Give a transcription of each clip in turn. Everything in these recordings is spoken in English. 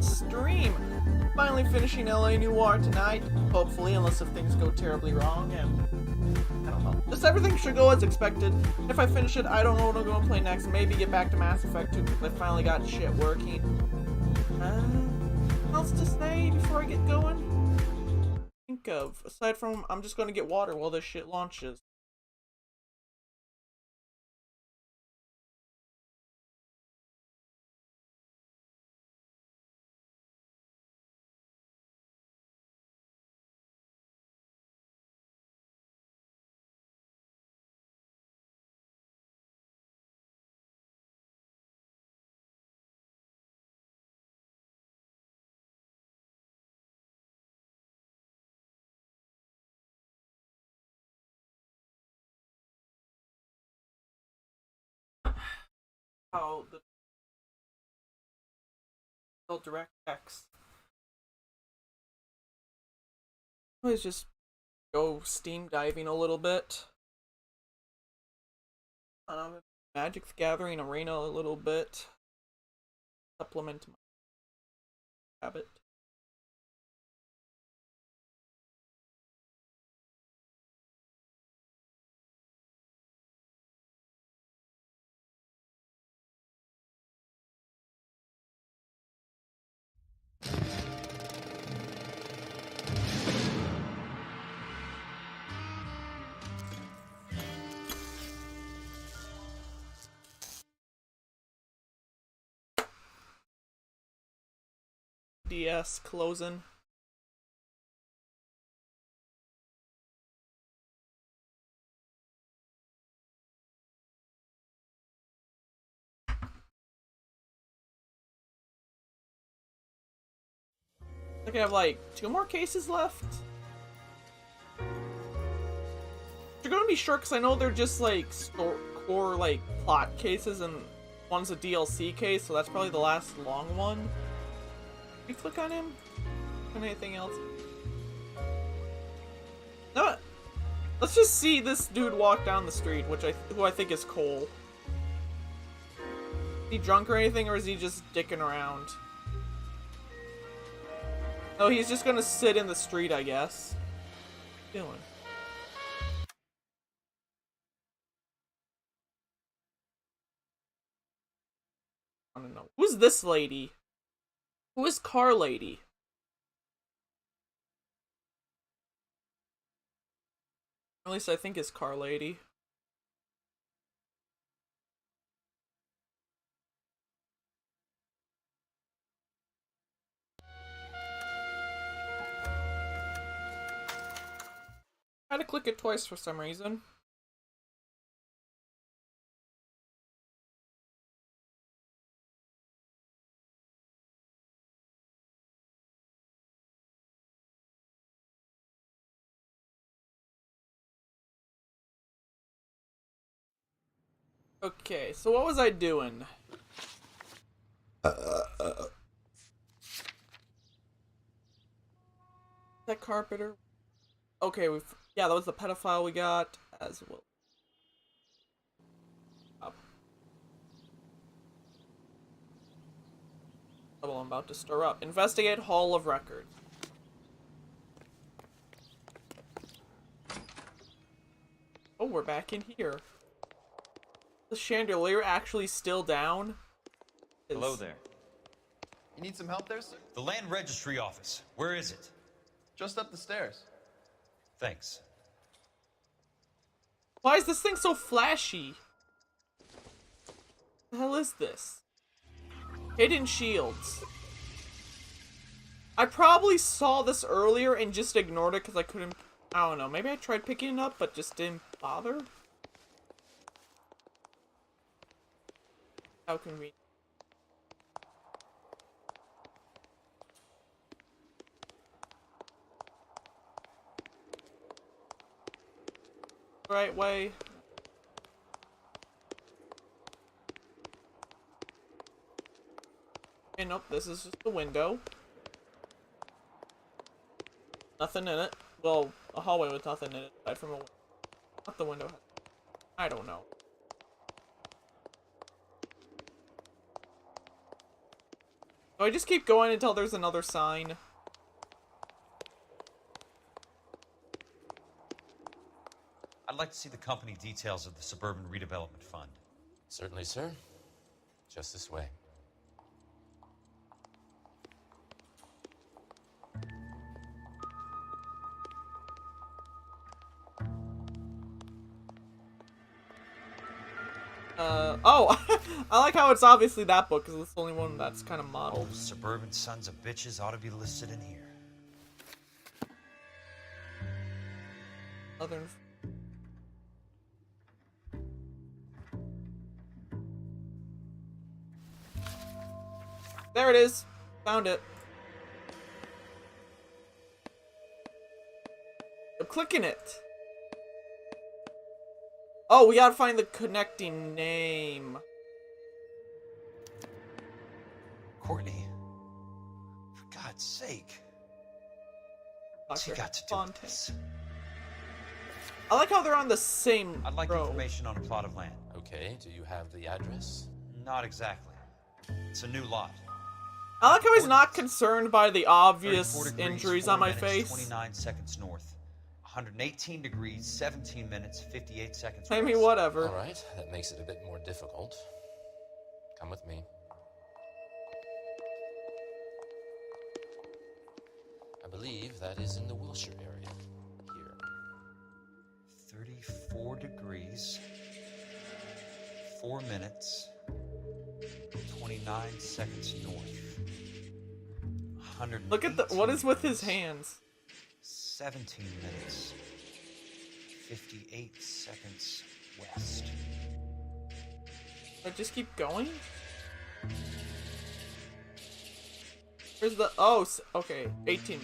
stream. Finally finishing LA Noire tonight, hopefully, unless if things go terribly wrong, and I don't know. Just everything should go as expected. If I finish it, I don't know what I'm going to play next. Maybe get back to Mass Effect 2 because I finally got shit working. What else to say before I get going? Think of, aside from, I'm just going to get water while this shit launches. How the DirectX. Let's just go Steam diving a little bit. Magic the Gathering Arena a little bit. Supplement my habit. DS closing. I think I have like 2 more cases left. You're gonna be sure because I know they're just like core like plot cases, and one's a DLC case, so that's probably the last long one. You click on him? On anything else? No. Let's just see this dude walk down the street, who I think is Cole. Is he drunk or anything, or is he just dicking around? No, he's just gonna sit in the street, I guess. What are you doing? I don't know. Who's this lady? Who is Car Lady? At least I think it's Car Lady. I had to click it twice for some reason. Okay, so what was I doing? That Carpenter? Okay, yeah, that was the pedophile we got as well. Trouble I'm about to stir up. Investigate Hall of Records. Oh, we're back in here. The chandelier actually still down? Hello there. You need some help there, sir? The land registry office. Where is it? Just up the stairs. Thanks. Why is this thing so flashy? What the hell is this? Hidden shields. I probably saw this earlier and just ignored it because I couldn't... I don't know. Maybe I tried picking it up but just didn't bother? How convenient. Right way. Okay, nope, this is just the window. Nothing in it. Well, a hallway with nothing in it, aside from a window. Not the window. I don't know. Do I just keep going until there's another sign? I'd like to see the company details of the Suburban Redevelopment Fund. Certainly, sir. Just this way. Oh, I like how it's obviously that book, because it's the only one that's kind of modeled. All suburban sons of bitches ought to be listed in here. Other. There it is. Found it. I'm clicking it. Oh, we gotta find the connecting name. Courtney, for God's sake. What's he Dr. got to do with this? I like how they're on the same I'd like row. information on a plot of land. Okay, do you have the address? Not exactly. It's a new lot. I like how he's not concerned by the 34 obvious degrees, injuries 4 on my minutes, face. 29 seconds north. 118 degrees, 17 minutes, 58 seconds I mean, west. whatever. All right, that makes it a bit more difficult. Come with me. I believe that is in the Wilshire area. Here. 34 degrees, 4 minutes, 29 seconds north. Look at the what is with his hands? 17 minutes, 58 seconds west. I just keep going. Where's the okay, 18.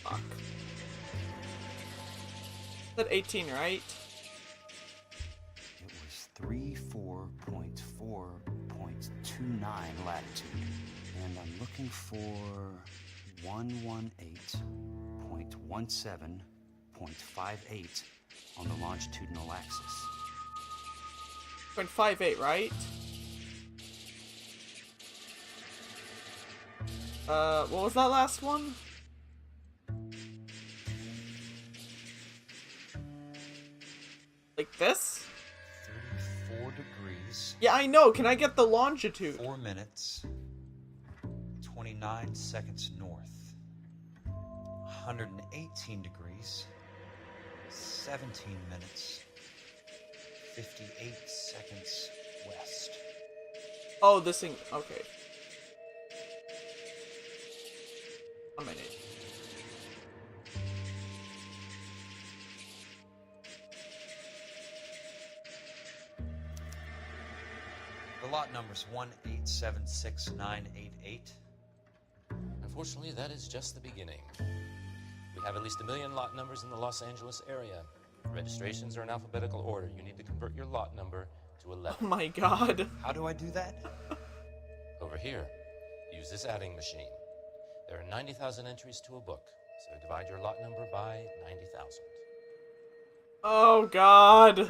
Fuck. Said 18, right? It was 34.4.29 latitude. And I'm looking for 118.17.58 on the longitudinal axis. 0.58, right? What was that last one? Like this? 34 degrees, Yeah, I know. Can I get the longitude? 4 minutes, 29 seconds north. 118 degrees, 17 minutes, 58 seconds west. Oh, this thing. Okay. A minute. The lot number's 1876988. Unfortunately, that is just the beginning. We have at least 1 million lot numbers in the Los Angeles area. Registrations are in alphabetical order. You need to convert your lot number to 11. Oh my god. How do I do that? Over here, use this adding machine. There are 90,000 entries to a book, so divide your lot number by 90,000. Oh god.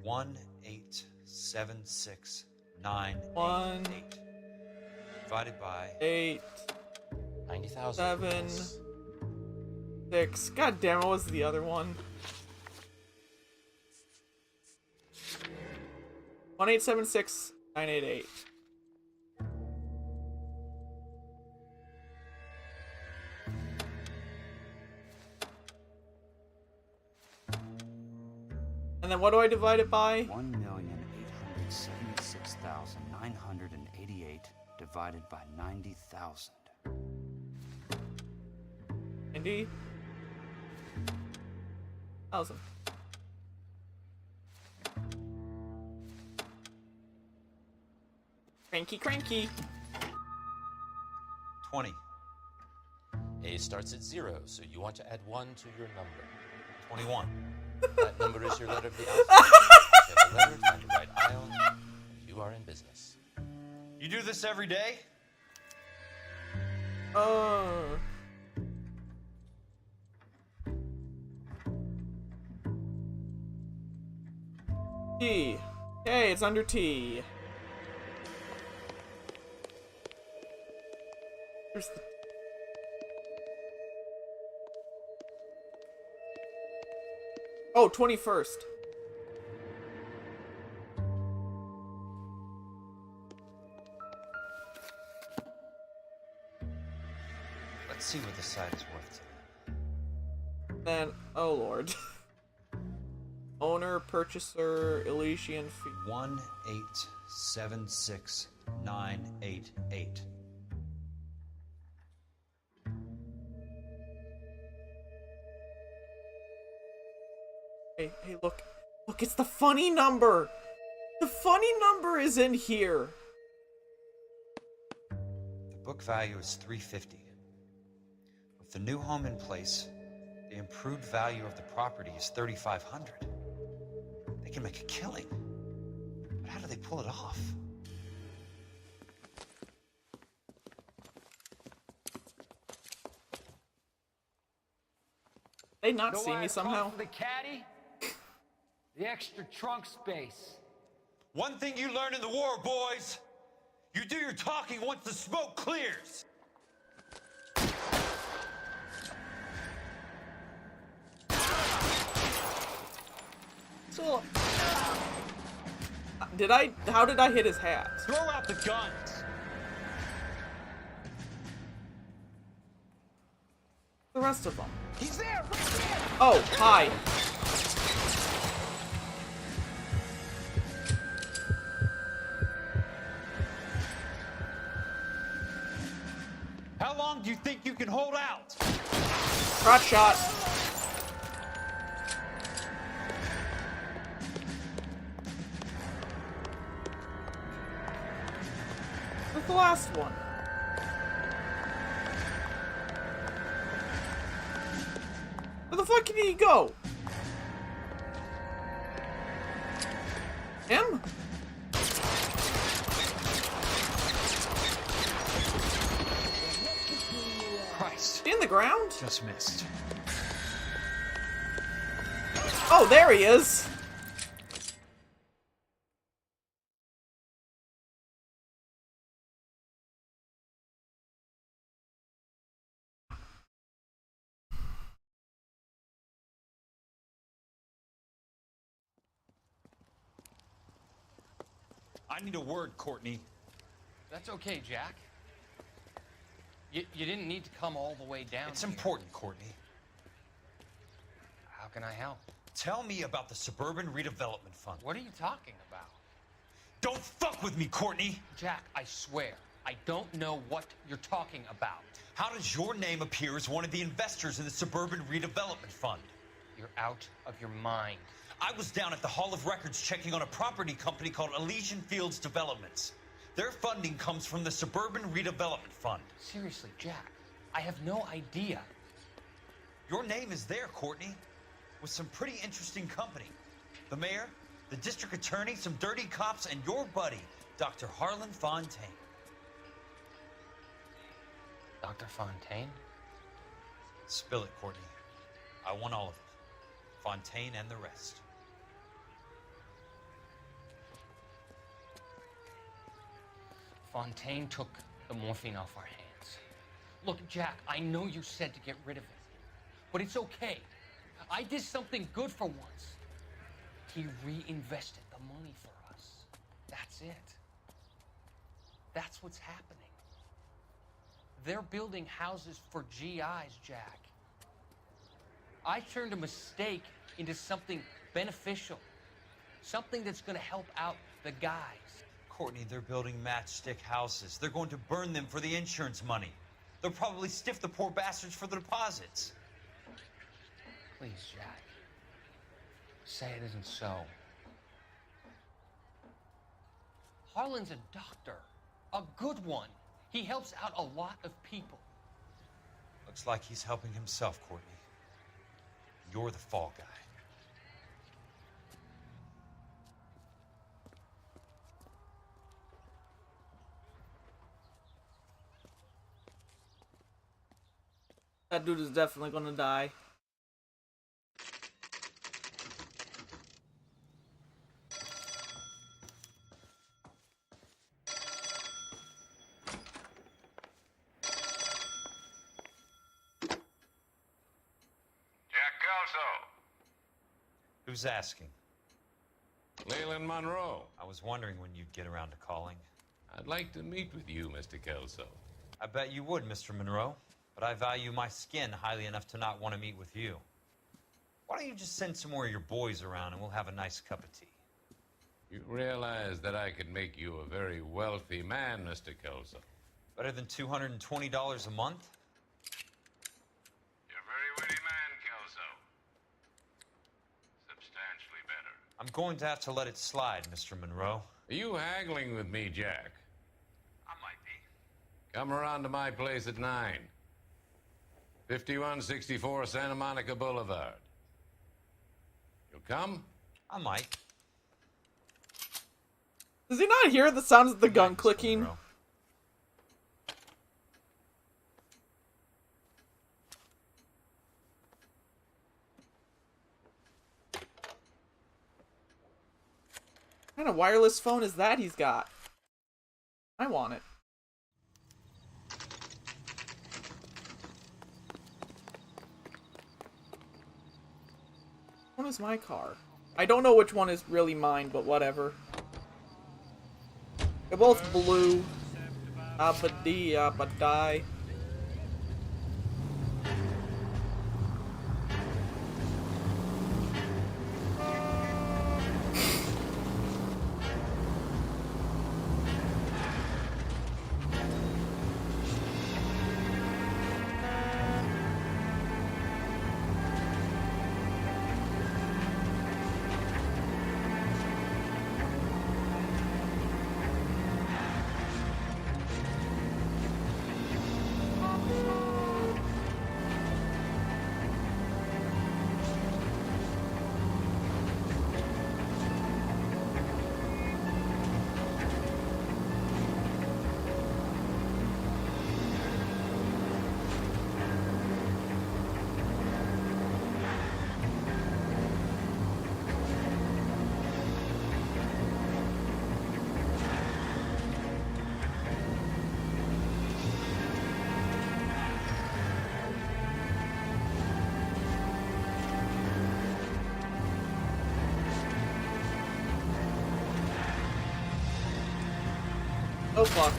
1876988. Divided by 8, 90,000. 7, Yes. 6. God damn, what was the other one? 1876988. And then what do I divide it by? 1,876,988 divided by 90,000. 90,000. Cranky, cranky. 20. A starts at 0, so you want to add 1 to your number. 21. That number is your letter of the alphabet. You have the letter on the right aisle, and you are in business. You do this every day? T. Okay, it's under T. Oh, 21st. Let's see what this site is worth today. Then, oh lord. Owner, purchaser, Elysian fee. 1876988. Hey, look. Look, it's the funny number! The funny number is in here! The book value is $350. With the new home in place, the improved value of the property is $3,500. They can make a killing. But how do they pull it off? They not Know see why me I somehow? called for the caddy? The extra trunk space. One thing you learn in the war, boys. You do your talking once the smoke clears. So, how did I hit his hat? Throw out the guns. The rest of them. He's there, right there. Oh, hi. How long do you think you can hold out? Crotch shot. Where's the last one? Where the fuck did he go? Him? Christ. In the ground? Just missed. Oh, there he is. I need a word, Courtney. That's okay, Jack. You didn't need to come all the way down It's here. important, Courtney. How can I help? Tell me about the Suburban Redevelopment Fund. What are you talking about? Don't fuck with me, Courtney! Jack, I swear, I don't know what you're talking about. How does your name appear as one of the investors in the Suburban Redevelopment Fund? You're out of your mind. I was down at the Hall of Records checking on a property company called Elysian Fields Developments. Their funding comes from the Suburban Redevelopment Fund. Seriously, Jack, I have no idea. Your name is there, Courtney, with some pretty interesting company. The mayor, the district attorney, some dirty cops, and your buddy, Dr. Harlan Fontaine. Dr. Fontaine? Spill it, Courtney. I want all of it. Fontaine and the rest. Fontaine took the morphine off our hands. Look, Jack, I know you said to get rid of it, but it's okay. I did something good for once. He reinvested the money for us. That's it. That's what's happening. They're building houses for GIs, Jack. I turned a mistake into something beneficial. Something that's gonna help out the guys. Courtney, they're building matchstick houses. They're going to burn them for the insurance money. They'll probably stiff the poor bastards for the deposits. Please, Jack. Say it isn't so. Harlan's a doctor. A good one. He helps out a lot of people. Looks like he's helping himself, Courtney. You're the fall guy. That dude is definitely gonna die. Who's asking? Leland Monroe. I was wondering when you'd get around to calling. I'd like to meet with you, Mr. Kelso. I bet you would, Mr. Monroe. But I value my skin highly enough to not want to meet with you. Why don't you just send some more of your boys around and we'll have a nice cup of tea? You realize that I could make you a very wealthy man, Mr. Kelso. Better than $220 a month? You're a very witty man, Kelso. Substantially better. I'm going to have to let it slide, Mr. Monroe. Are you haggling with me, Jack? I might be. Come around to my place at 9. 5164 Santa Monica Boulevard. You'll come? I might. Does he not hear the sounds of the gun Mr. clicking? Monroe. What kind of wireless phone is that he's got? I want it. Which one is my car? I don't know which one is really mine, but whatever. They're both blue. Abadi, abadai. Oh fuck.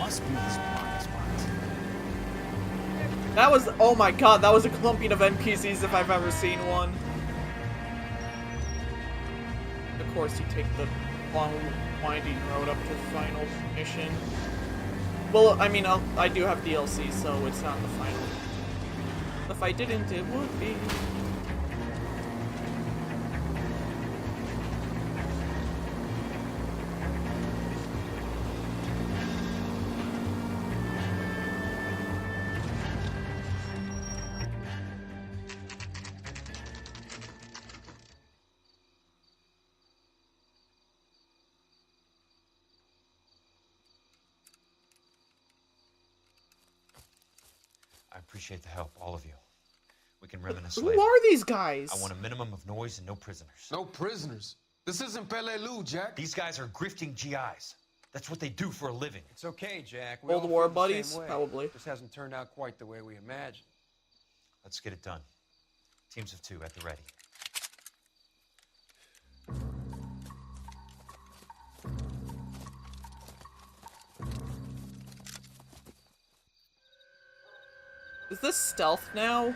Must be this blind spot. That was, oh my god, that was a clumping of NPCs if I've ever seen one. Of course you take the long, winding road up to the final mission. Well, I mean, I do have DLC, so it's not the final. If I didn't, it would be. I appreciate the help, all of you. We can reminisce Who later. are these guys? I want a minimum of noise and no prisoners. No prisoners. This isn't Pelelu, Jack. These guys are grifting GIs. That's what they do for a living. It's okay, Jack. We Cold all War feel the buddies? same way. Probably. Just hasn't turned out quite the way we imagined. Let's get it done. Teams of 2 at the ready. Is this stealth now?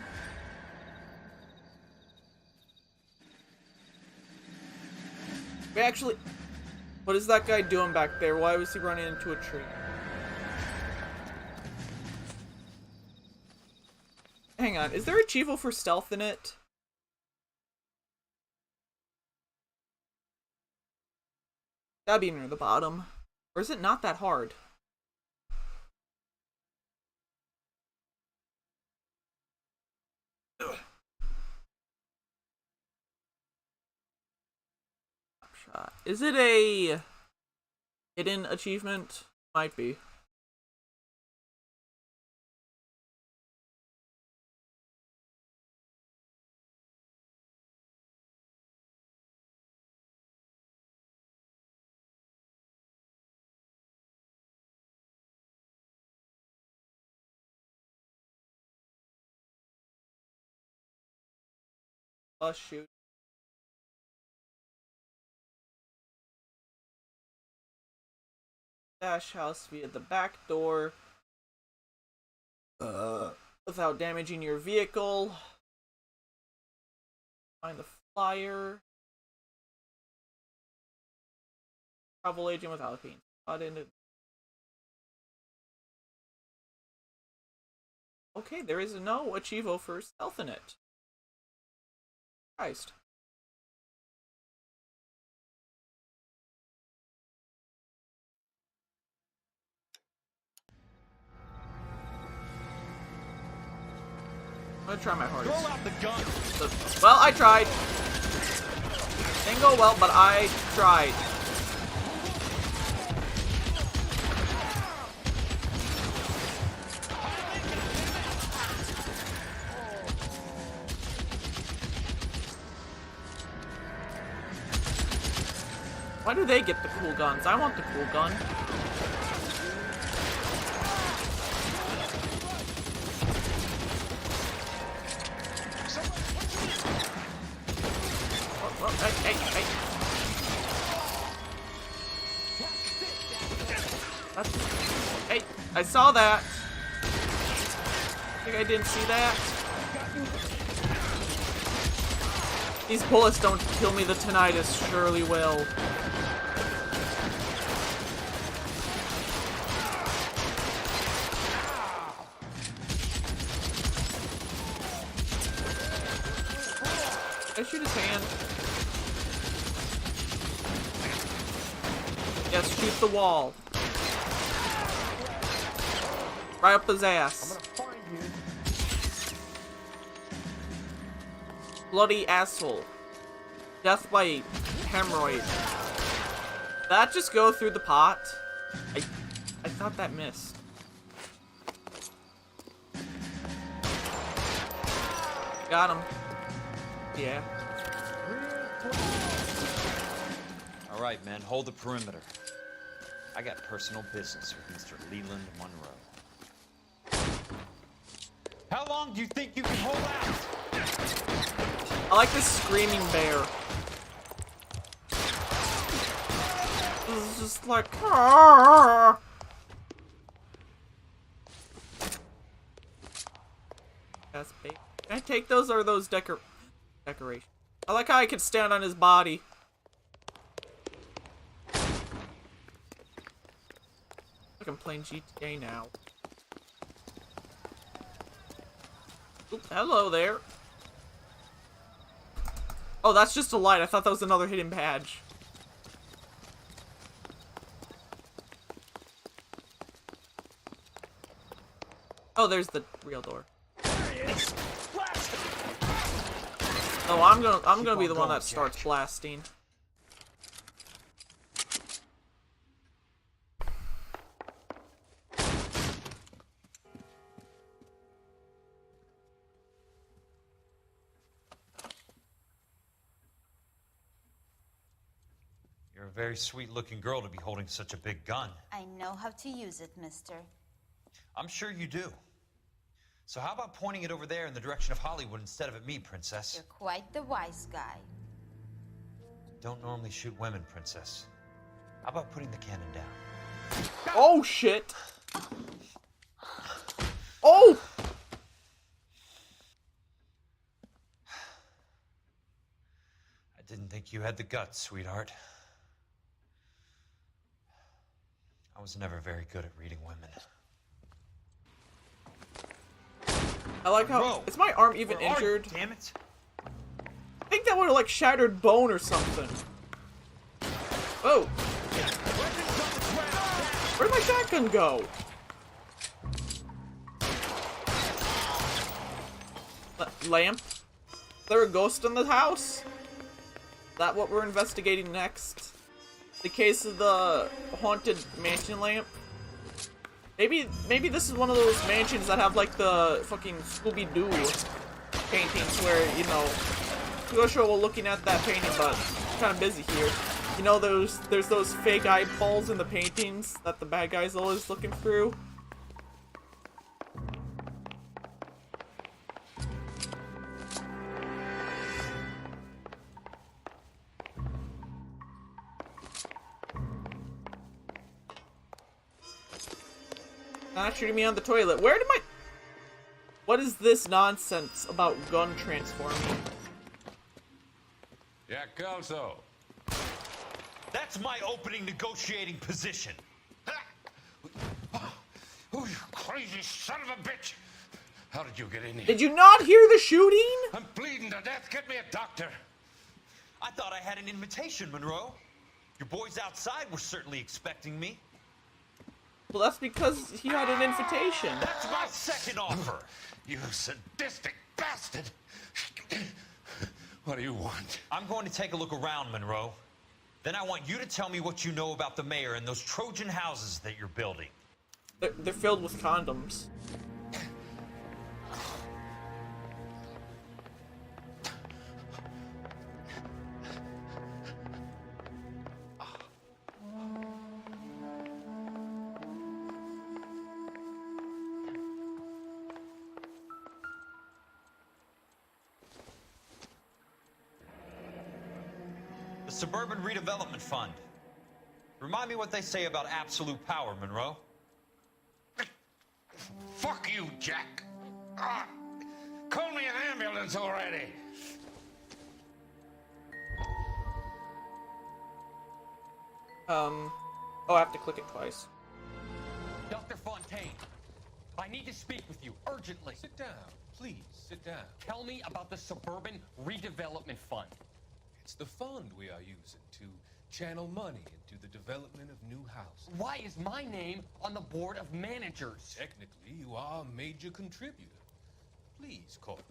We actually... What is that guy doing back there? Why was he running into a tree? Hang on, is there a Chivo for stealth in it? That'd be near the bottom. Or is it not that hard? Is it a hidden achievement? Might be. Bus shoot. Dash house via the back door. Without damaging your vehicle. Find the flyer. Travel agent without being caught in it. Okay, there is no Achievo for stealth in it. Christ. I'm gonna try my hardest. Throw out the gun. Well, I tried. Didn't go well, but I tried. Why do they get the cool guns? I want the cool gun. Hey. Hey, I saw that. I think I didn't see that. These bullets don't kill me, the tinnitus surely will. I shoot his hand. Yes, shoot the wall. Right up his ass. I'm gonna find you. Bloody asshole. Death by hemorrhoid. Did that just go through the pot? I thought that missed. Got him. Yeah. All right, men, hold the perimeter. I got personal business with Mr. Leland Monroe. How long do you think you can hold out? I like this screaming bear. This is just like... That's big. Can I take those, or are those decorations? I like how I can stand on his body. Like I'm playing GTA now. Oop, hello there. Oh, that's just a light. I thought that was another hidden badge. Oh, there's the real door. Oh, I'm gonna be the one that starts blasting. You're a very sweet-looking girl to be holding such a big gun. I know how to use it, mister. I'm sure you do. So how about pointing it over there in the direction of Hollywood instead of at me, Princess? You're quite the wise guy. Don't normally shoot women, Princess. How about putting the cannon down? Oh, shit! Oh! I didn't think you had the guts, sweetheart. I was never very good at reading women. I like how... Bro, is my arm even injured? Damn it. I think that would have, like, shattered bone or something. Oh. Where'd my shotgun go? Lamp? Is there a ghost in the house? Is that what we're investigating next? The case of the haunted mansion lamp? Maybe this is one of those mansions that have like the fucking Scooby-Doo paintings where, you know, Gosho will looking at that painting, but I'm kind of busy here. You know, there's those fake eyeballs in the paintings that the bad guy's always looking through. Not shooting me on the toilet. Where did my... What is this nonsense about gun transforming? Jack Kelso. That's my opening negotiating position. Oh, you crazy son of a bitch! How did you get in here? Did you not hear the shooting? I'm bleeding to death. Get me a doctor. I thought I had an invitation, Monroe. Your boys outside were certainly expecting me. Well, that's because he had an invitation. That's my second offer. You sadistic bastard! What do you want? I'm going to take a look around, Monroe. Then I want you to tell me what you know about the mayor and those Trojan houses that you're building. They're filled with condoms. The Suburban Redevelopment Fund. Remind me what they say about absolute power, Monroe. Fuck you, Jack. Call me an ambulance already. Oh, I have to click it twice. Dr. Fontaine, I need to speak with you urgently. Sit down. Please, sit down. Tell me about the Suburban Redevelopment Fund. It's the fund we are using to channel money into the development of new houses. Why is my name on the board of managers? Technically, you are a major contributor. Please, Courtney.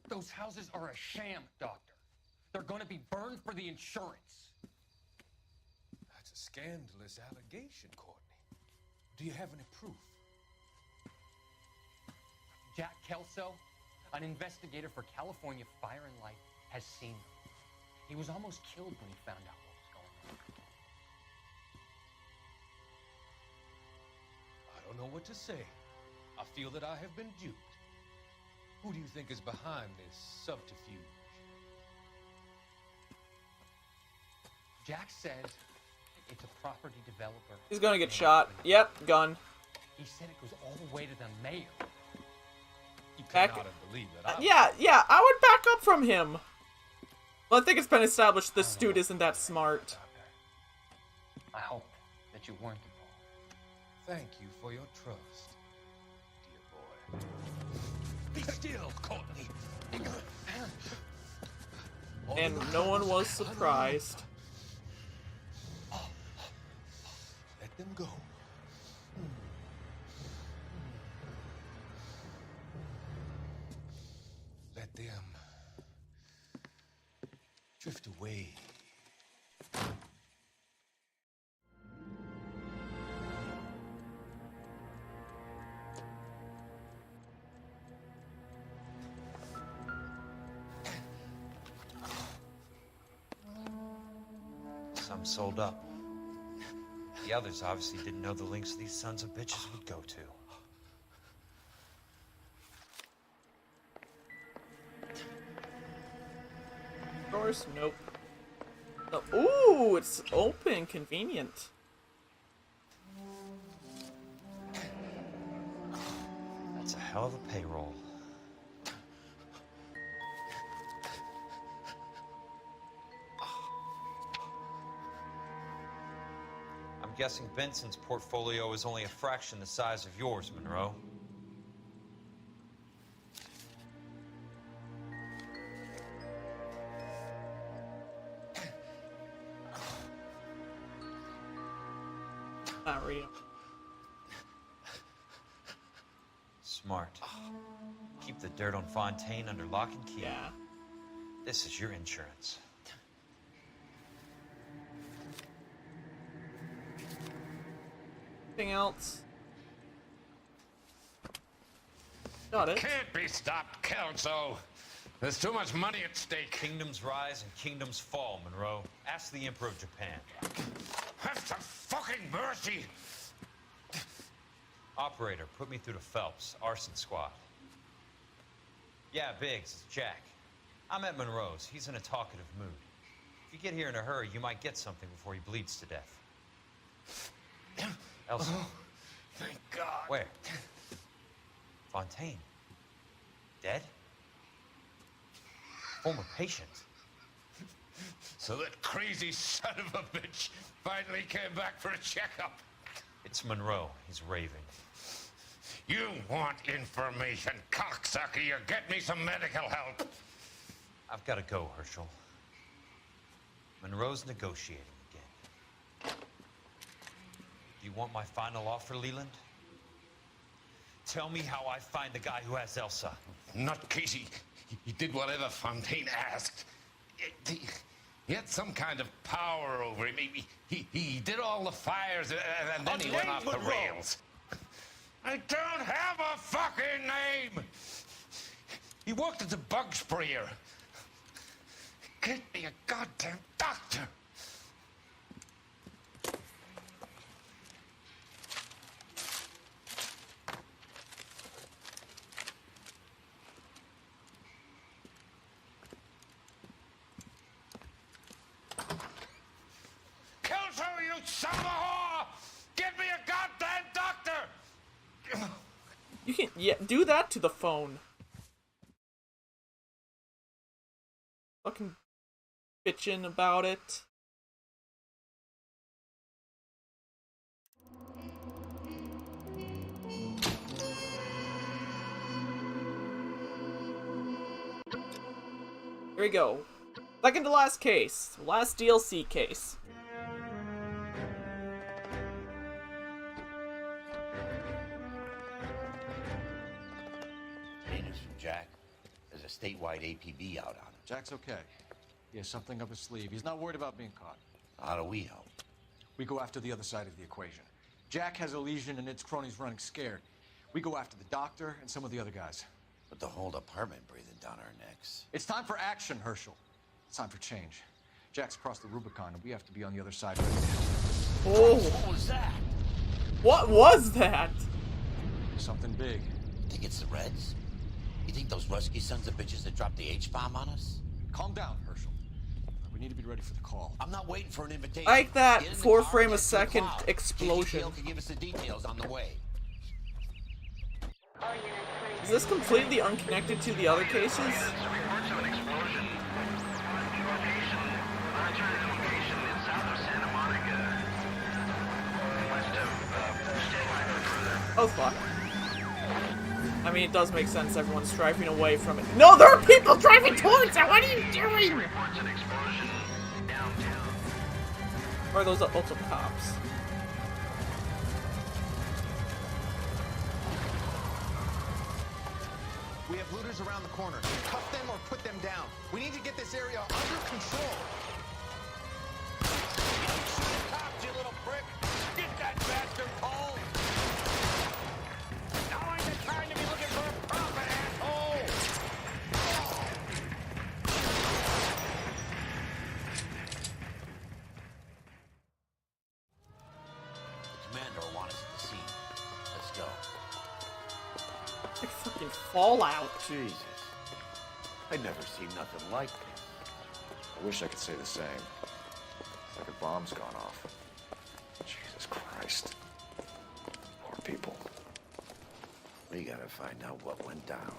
Those houses are a sham, Doctor. They're going to be burned for the insurance. That's a scandalous allegation, Courtney. Do you have any proof? Jack Kelso, an investigator for California Fire and Light, has seen them. He was almost killed when he found out what was going on. I don't know what to say. I feel that I have been duped. Who do you think is behind this subterfuge? Jack says it's a property developer. He's gonna get shot. Yep, gun. He said it goes all the way to the mayor. You Back- cannot believe that. Yeah, I would back up from him. Well, I think it's been established this dude isn't that smart. I hope that you weren't involved. Thank you for your trust, dear boy. Be still, Courtney. And no one was surprised. Let them go. Let them drift away. Some sold up. The others obviously didn't know the links these sons of bitches would go to. Doors? Nope. Oh, ooh, it's open. Convenient. That's a hell of a payroll. I'm guessing Benson's portfolio is only a fraction the size of yours, Monroe. Not real. Smart. Keep the dirt on Fontaine under lock and key. Yeah. This is your insurance. Anything else? Got it. Can't be stopped, Kelso. There's too much money at stake. Kingdoms rise and kingdoms fall, Monroe. Ask the Emperor of Japan. Have some fucking mercy. Operator, put me through to Phelps, arson squad. Yeah, Biggs, it's Jack. I'm at Monroe's. He's in a talkative mood. If you get here in a hurry, you might get something before he bleeds to death. Elsa. Thank God. Where? Fontaine. Dead? Former patient. So that crazy son of a bitch finally came back for a checkup. It's Monroe. He's raving. You want information, cocksucker. You get me some medical help. I've got to go, Herschel. Monroe's negotiating again. Do you want my final offer, Leland? Tell me how I find the guy who has Elsa. Not Casey. He did whatever Fontaine asked. He had some kind of power over him. He did all the fires, and then he went off the rails. I don't have a fucking name! He worked as a bug sprayer. Get me a goddamn doctor! Kelso, you son of a whore! Get me a goddamn doctor! You can do that to the phone. Fucking bitching about it. Here we go. Second to last case. Last DLC case. Hey, news from Jack. There's a statewide APB out on him. Jack's okay. He has something up his sleeve. He's not worried about being caught. How do we help? We go after the other side of the equation. Jack has a legion and its cronies running scared. We go after the doctor and some of the other guys. But the whole department breathing down our necks. It's time for action, Herschel. It's time for change. Jack's crossed the Rubicon, and we have to be on the other side. Oh! What was that? What was that? Something big. Think it's the Reds? You think those Rusky sons of bitches that dropped the H-bomb on us? Calm down, Herschel. We need to be ready for the call. I'm not waiting for an invitation. Like that Get in the 4 car frame and a head to the second cloud. explosion. KGPL can give us the details on the way. Is this completely unconnected to the other cases? Oh fuck. I mean, it does make sense everyone's driving away from it. No, there are people driving towards it! What are you doing? Or are those also cops? We have looters around the corner. Cuff them or put them down. We need to get this area under control. Cops, you little prick! Get that bastard home! Now ain't the time to be looking for a profit, asshole! The commander will want us at the scene. Let's go. Like fucking Fallout. Jesus. I'd never seen nothing like this. I wish I could say the same. It's like a bomb's gone off. Jesus Christ. Poor people. We gotta find out what went down.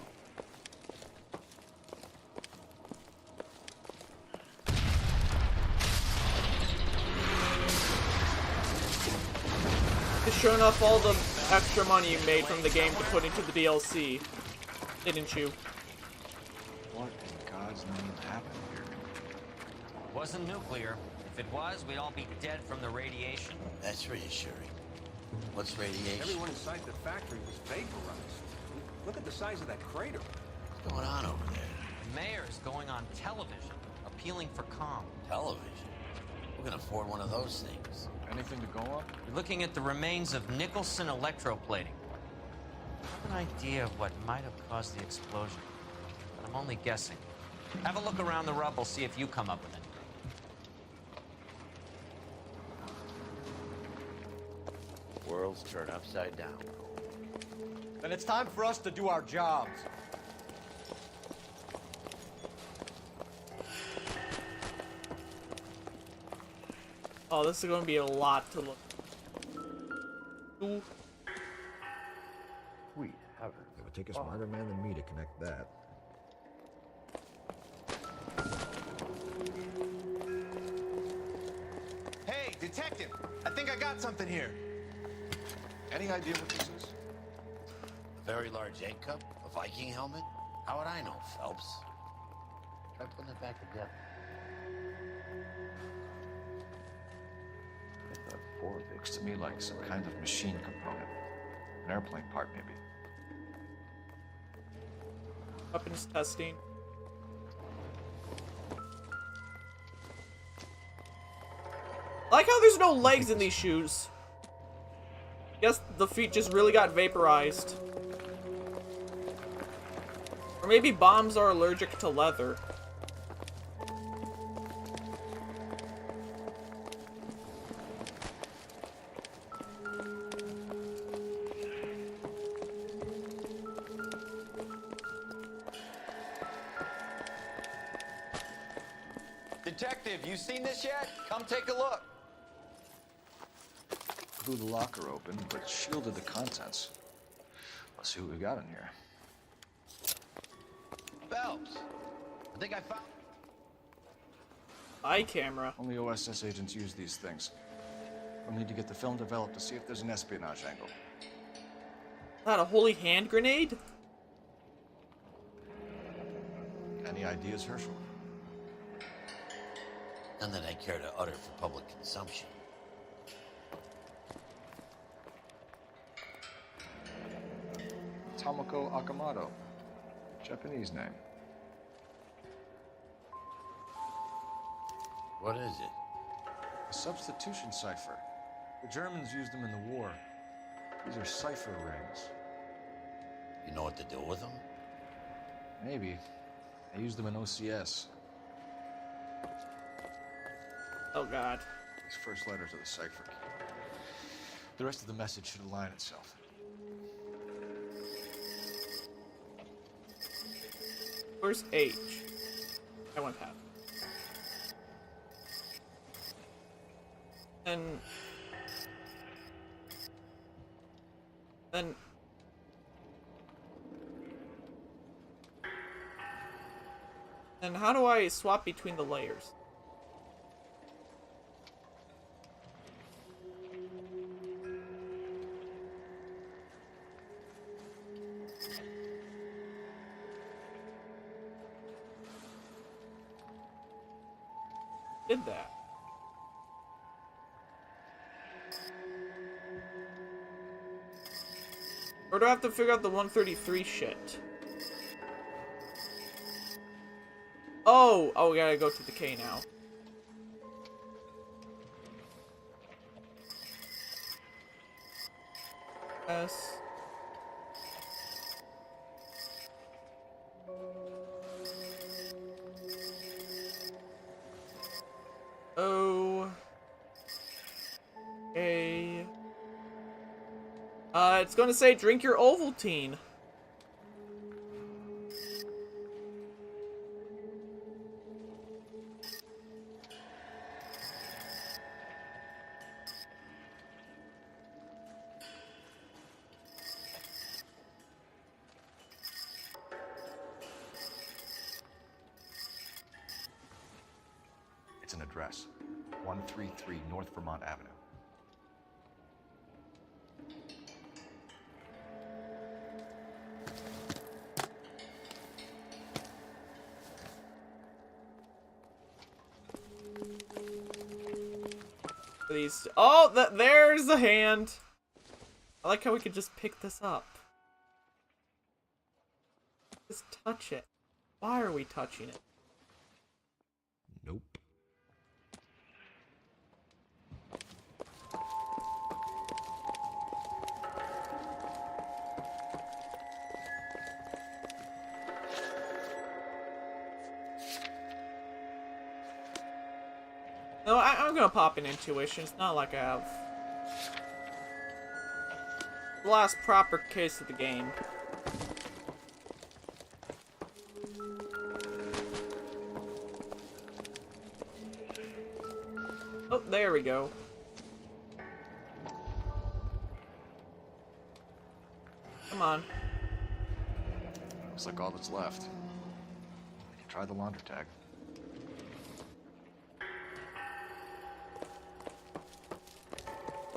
Just showing off all the extra money you made from the game to put into the DLC. Didn't you? What in God's name happened here? Wasn't nuclear. If it was, we'd all be dead from the radiation. That's reassuring. What's radiation? Everyone inside the factory was vaporized. Look at the size of that crater. What's going on over there? The mayor is going on television, appealing for calm. Television? Who can afford one of those things? Anything to go on? You're looking at the remains of Nicholson electroplating. I have an idea of what might have caused the explosion, but I'm only guessing. Have a look around the rubble, see if you come up with it. Worlds turn upside down. Then it's time for us to do our jobs. Oh, this is going to be a lot to look. Ooh. Sweet heaven. It would take a smarter man than me to connect that. Hey, detective! I think I got something here. Any idea what this is? A very large egg cup? A Viking helmet? How would I know, Phelps? Try putting it back together. Looks to me like some kind of machine component. An airplane part, maybe. Weapons testing. I like how there's no legs in these shoes. Guess the feet just really got vaporized. Or maybe bombs are allergic to leather. Detective, you seen this yet? Come take a look. Blew the locker open, but shielded the contents. Let's see what we got in here. Phelps! I think I found... Eye camera. Only OSS agents use these things. We'll need to get the film developed to see if there's an espionage angle. Not a holy hand grenade? Any ideas, Herschel? None that I care to utter for public consumption. Tomoko Akamoto. Japanese name. What is it? A substitution cipher. The Germans used them in the war. These are cipher rings. You know what to do with them? Maybe. I used them in OCS. Oh god. These first letters are the cipher key. The rest of the message should align itself. Where's H? I want that. And then how do I swap between the layers? Did that. Or do I have to figure out the 133 shit? Oh, we gotta go to the K now. S. O. A. It's gonna say drink your Ovaltine. It's an address. 133 North Vermont Avenue. These. Oh, there's the hand. I like how we could just pick this up. Just touch it. Why are we touching it? Nope. No, I'm gonna pop an intuition. It's not like I have the last proper case of the game. Oh, there we go. Looks like all that's left. Try the laundry tag.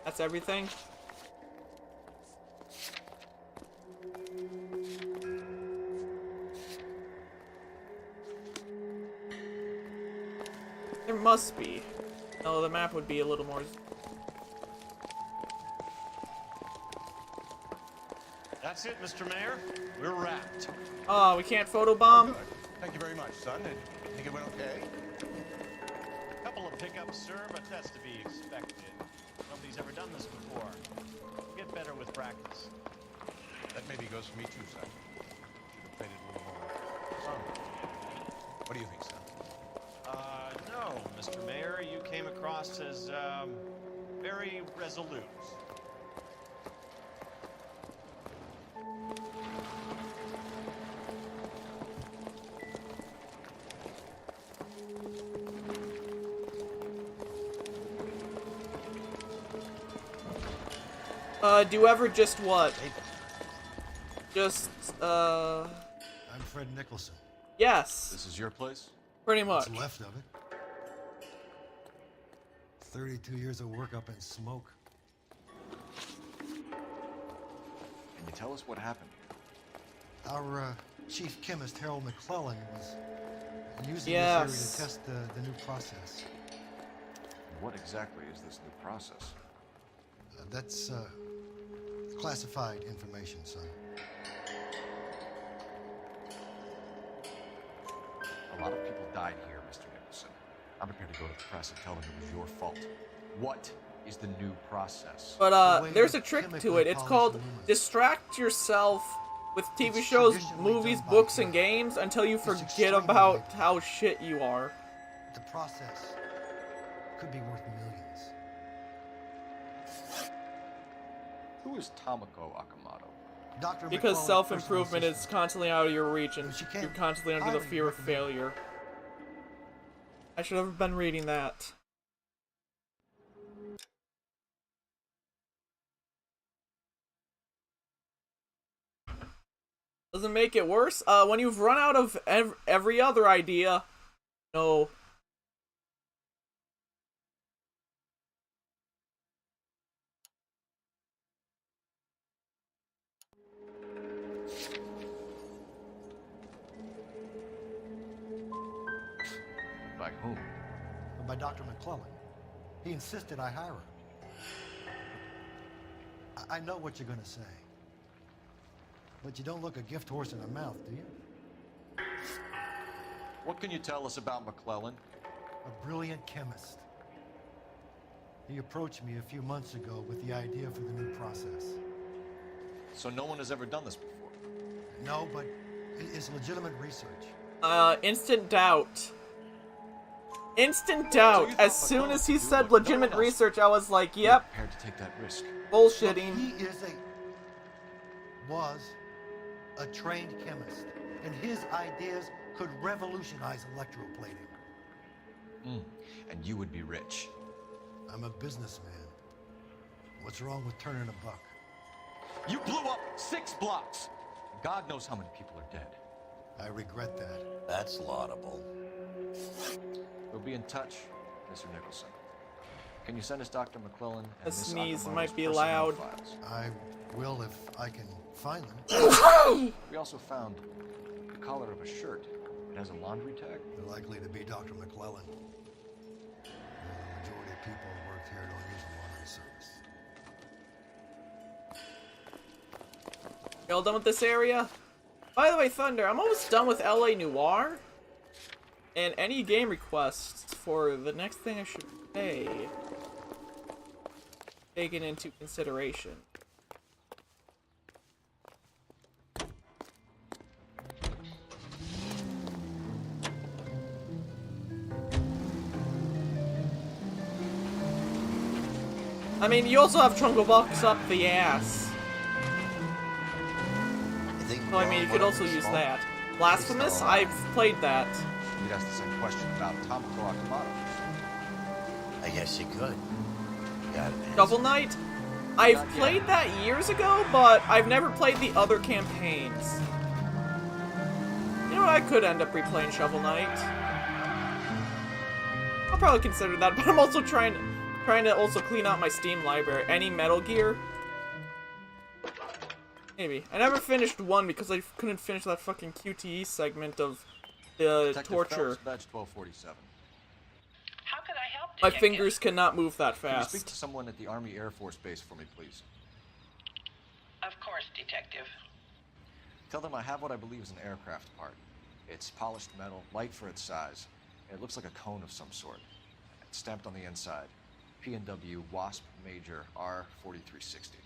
That's everything? There must be. No, the map would be a little more... That's it, Mr. Mayor. We're wrapped. Oh, we can't photobomb? Good. Thank you very much, son. I think it went okay. Couple of pickups, sir, but that's to be expected. Nobody's ever done this before. Get better with practice. That maybe goes for me too, son. Should have played it a little more. Son, what do you think, son? No, Mr. Mayor, you came across as, very resolute. Do you ever just what? Just, I'm Fred Nicholson. Yes. This is your place? Pretty much. What's left of it. 32 years of work up in smoke. Can you tell us what happened here? Our chief chemist, Harold McClellan, was using Yes. this area to test the new process. What exactly is this new process? That's classified information, son. A lot of people died here, Mr. Nicholson. I'm prepared to go to the press and tell them it was your fault. What is the new process? But, there's a trick to it. It's called distract yourself with TV shows, movies, books, and games until you forget about how shit you are. The process could be worth millions. Who is Tomoko Akamoto? Dr. Because McClellan's self-improvement personal is constantly out of your reach, and But you you're can't constantly under the highly fear of recommend it. failure. I should have been reading that. Doesn't make it worse. When you've run out of every other idea, no. By whom? By Dr. McClellan. He insisted I hire her. I know what you're gonna say. But you don't look a gift horse in the mouth, do you? What can you tell us about McClellan? A brilliant chemist. He approached me a few months ago with the idea for the new process. So no one has ever done this before? No, but it's legitimate research. Instant doubt. Instant doubt. As soon as he said legitimate research, I was like, yep. Prepared to take that risk. Bullshitting. He was a trained chemist, and his ideas could revolutionize electroplating. And you would be rich. I'm a businessman. What's wrong with turning a buck? You blew up 6 blocks! God knows how many people are dead. I regret that. That's laudable. We'll be in touch, Mr. Nicholson. Can you send us Dr. McClellan and A Miss sneeze Akamoto's might be personnel loud. files? I will if I can find them. We also found the collar of a shirt. It has a laundry tag. They're likely to be Dr. McClellan. The majority of people who work here don't use the laundry service. You all done with this area? By the way, Thunder, I'm almost done with LA Noire. And any game requests for the next thing I should play, taken into consideration. I mean, you also have Trungle Box up the ass. So, I mean, you could also use that. Blasphemous? I've played that. You'd ask the same question about Tomoko Akamoto. I guess you could. Got an answer. Shovel Knight? I've played that years ago, but I've never played the other campaigns. could end up replaying Shovel Knight. I'll probably consider that, but I'm also trying to also clean out my Steam library. Any Metal Gear? Maybe. I never finished 1 because I couldn't finish that fucking QTE segment of the Detective torture. Phelps, badge 1247. How could I help, My Detective? fingers cannot move that Can you fast. speak to someone at the Army Air Force Base for me, please? Of course, Detective. Tell them I have what I believe is an aircraft part. It's polished metal, light for its size. It looks like a cone of some sort. It's stamped on the inside. P&W Wasp Major R4360.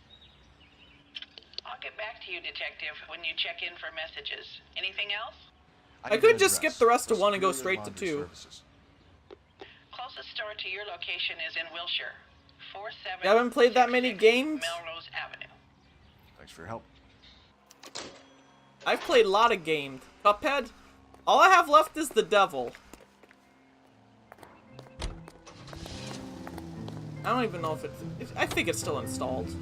I'll get back to you, Detective, when you check in for messages. Anything else? I could just skip the rest of 1 and go straight to 2. Closest store to your location is in Wilshire. 47. You haven't played that many games? Melrose Avenue. Thanks for your help. I've played a lot of games. Cuphead? All I have left is the devil. I don't even know if I think it's still installed.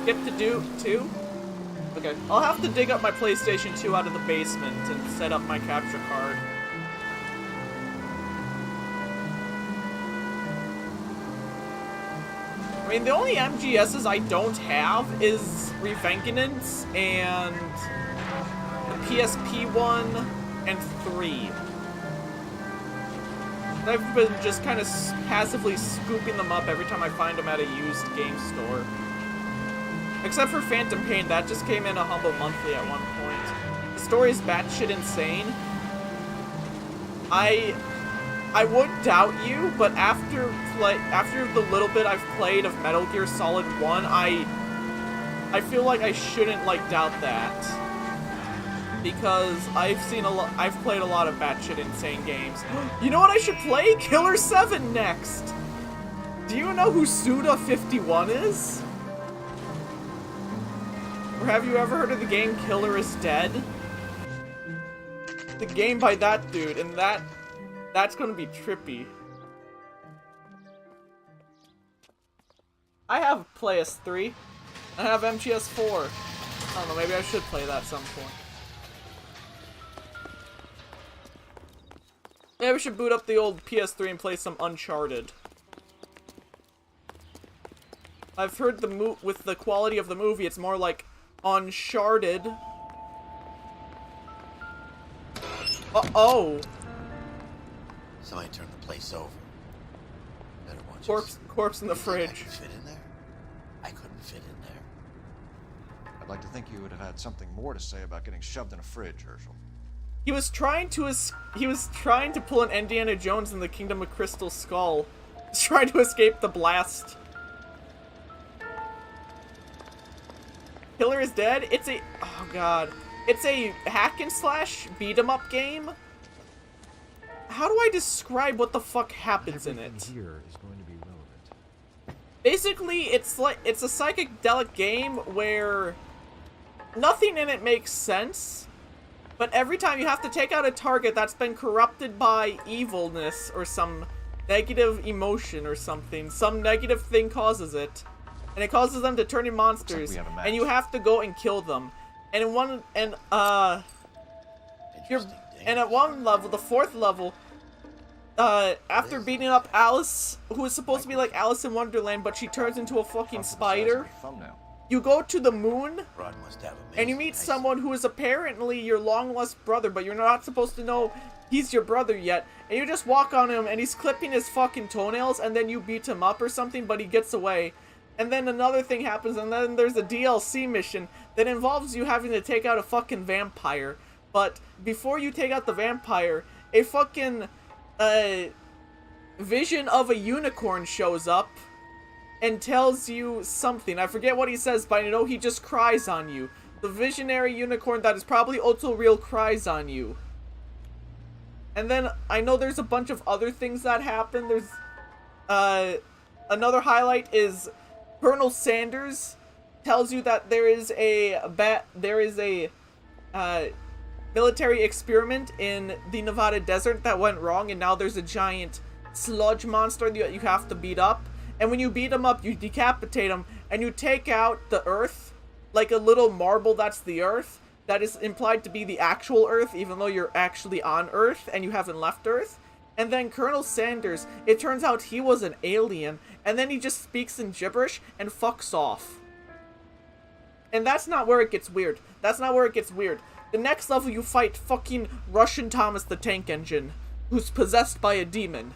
Skip to do 2? Okay, I'll have to dig up my PlayStation 2 out of the basement and set up my capture card. I mean, the only MGSs I don't have is Revengeance and the PSP 1 and 3. I've been just kind of passively scooping them up every time I find them at a used game store. Except for Phantom Pain, that just came in a humble monthly at one point. The story is batshit insane. I would doubt you, but after the little bit I've played of Metal Gear Solid 1, I feel like I shouldn't doubt that. Because I've played a lot of batshit insane games. You know what I should play? Killer 7 next! Do you know who Suda51 is? Or have you ever heard of the game Killer is Dead? The game by that dude, and that's gonna be trippy. I have PS3. I have MGS4. I don't know, maybe I should play that at some point. Maybe we should boot up the old PS3 and play some Uncharted. I've heard with the quality of the movie, it's more like Uncharted. Uh-oh. Somebody turned the place over. Better watch Corpse in the fridge. I could fit in there? I couldn't fit in there. I'd like to think you would have had something more to say about getting shoved in a fridge, Herschel. He was trying to pull an Indiana Jones in the Kingdom of Crystal Skull. He's trying to escape the blast. Killer is Dead? It's a... Oh god. It's a hack and slash beat 'em up game? How do I describe what the fuck happens in it? Here is going to be relevant. Basically, it's a psychedelic game where nothing in it makes sense, but every time you have to take out a target that's been corrupted by evilness or some negative emotion or something. Some negative thing causes it, and it causes them to turn into monsters, and you have to go and kill them. And at one level, the 4th level, after beating up Alice, who is supposed to be like Alice in Wonderland, but she turns into a fucking spider, you go to the moon, and you meet someone who is apparently your long-lost brother, but you're not supposed to know he's your brother yet, and you just walk on him, and he's clipping his fucking toenails, and then you beat him up or something, but he gets away. And then another thing happens, and then there's a DLC mission that involves you having to take out a fucking vampire. But before you take out the vampire, a fucking vision of a unicorn shows up and tells you something. I forget what he says, but I know he just cries on you. The visionary unicorn that is probably also real cries on you. And then I know there's a bunch of other things that happen. There's another highlight is Colonel Sanders tells you that there is a military experiment in the Nevada desert that went wrong, and now there's a giant sludge monster that you have to beat up. And when you beat him up, you decapitate him, and you take out the earth, like a little marble that's the earth. that is implied to be the actual Earth, even though you're actually on Earth and you haven't left Earth. And then Colonel Sanders, it turns out he was an alien, and then he just speaks in gibberish and fucks off. And that's not where it gets weird. That's not where it gets weird. The next level you fight fucking Russian Thomas the Tank Engine, who's possessed by a demon.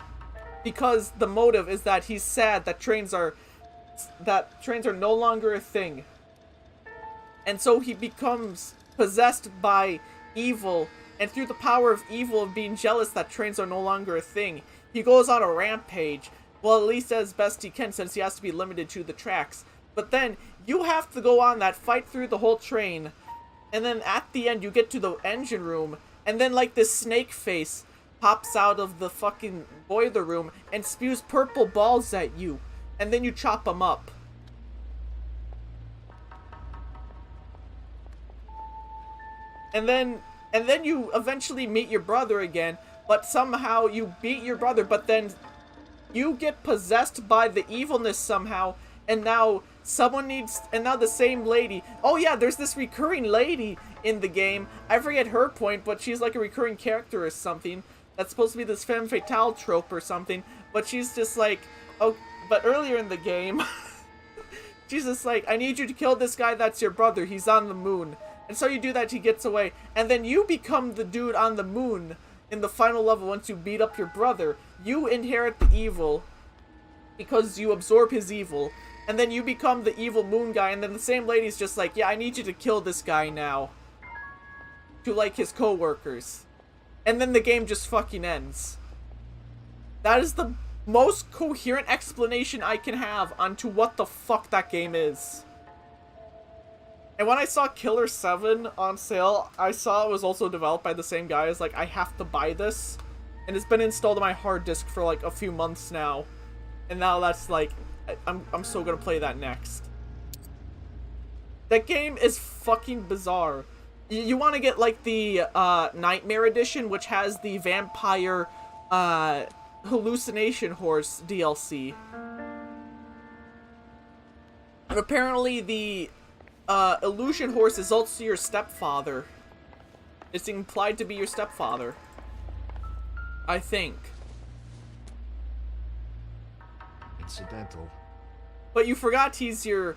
Because the motive is that he's sad that trains are no longer a thing. And so he becomes possessed by evil, and through the power of evil of being jealous that trains are no longer a thing, he goes on a rampage. Well, at least as best he can, since he has to be limited to the tracks. But then you have to go on that, fight through the whole train, and then at the end you get to the engine room, and then like this snake face pops out of the fucking boiler room and spews purple balls at you, and then you chop them up. And then you eventually meet your brother again, but somehow you beat your brother, but then you get possessed by the evilness somehow, and now the same lady. Oh yeah, there's this recurring lady in the game. I forget her point, but she's like a recurring character or something. That's supposed to be this femme fatale trope or something, but she's just like, oh, but earlier in the game, she's just like, I need you to kill this guy that's your brother, he's on the moon. And so you do that, he gets away, and then you become the dude on the moon in the final level once you beat up your brother. You inherit the evil because you absorb his evil, and then you become the evil moon guy, and then the same lady's just like, yeah, I need you to kill this guy now. To, like, his co-workers. And then the game just fucking ends. That is the most coherent explanation I can have onto what the fuck that game is. And when I saw Killer 7 on sale, I saw it was also developed by the same guy. I was like, I have to buy this. And it's been installed on my hard disk for like a few months now. And now that's like, I'm so gonna play that next. That game is fucking bizarre. You want to get like the Nightmare Edition, which has the Vampire Hallucination Horse DLC. And apparently the Illusion Horse is also your stepfather. It's implied to be your stepfather, I think. Incidental. But you forgot he's your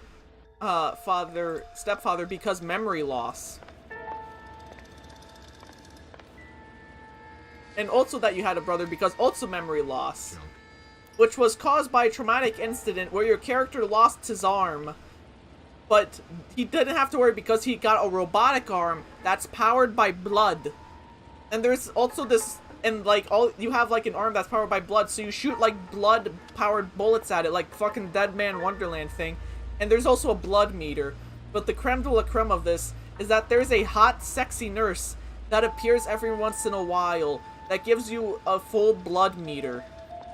stepfather because memory loss. And also that you had a brother because also memory loss. Which was caused by a traumatic incident where your character lost his arm. But he didn't have to worry because he got a robotic arm that's powered by blood. And there's also this, and like you have like an arm that's powered by blood, so you shoot like blood powered bullets at it, like fucking Dead Man Wonderland thing. And there's also a blood meter. But the creme de la creme of this is that there's a hot, sexy nurse that appears every once in a while that gives you a full blood meter.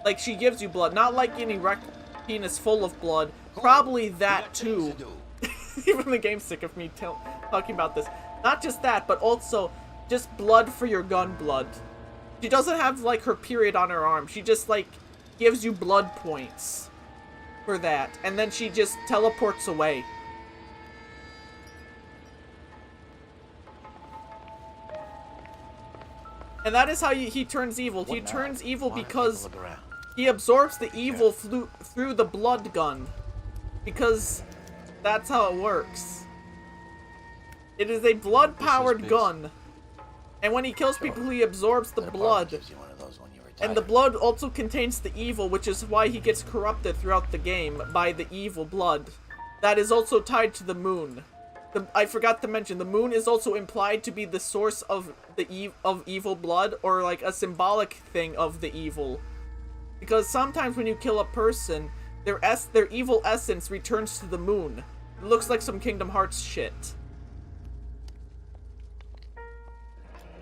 Like, she gives you blood, not like an erect penis full of blood. Probably that too. Even the game's sick of me talking about this. Not just that, but also just blood for your gun blood. She doesn't have like her period on her arm. She just like gives you blood points for that, and then she just teleports away. And that is how he turns evil. He turns evil because he absorbs the evil through the blood gun. Because that's how it works. It is a blood-powered gun. And when he kills people, he absorbs the blood. And the blood also contains the evil, which is why he gets corrupted throughout the game by the evil blood. That is also tied to the moon. I forgot to mention, the moon is also implied to be the source of evil blood, or like a symbolic thing of the evil. Because sometimes when you kill a person, their evil essence returns to the moon. It looks like some Kingdom Hearts shit.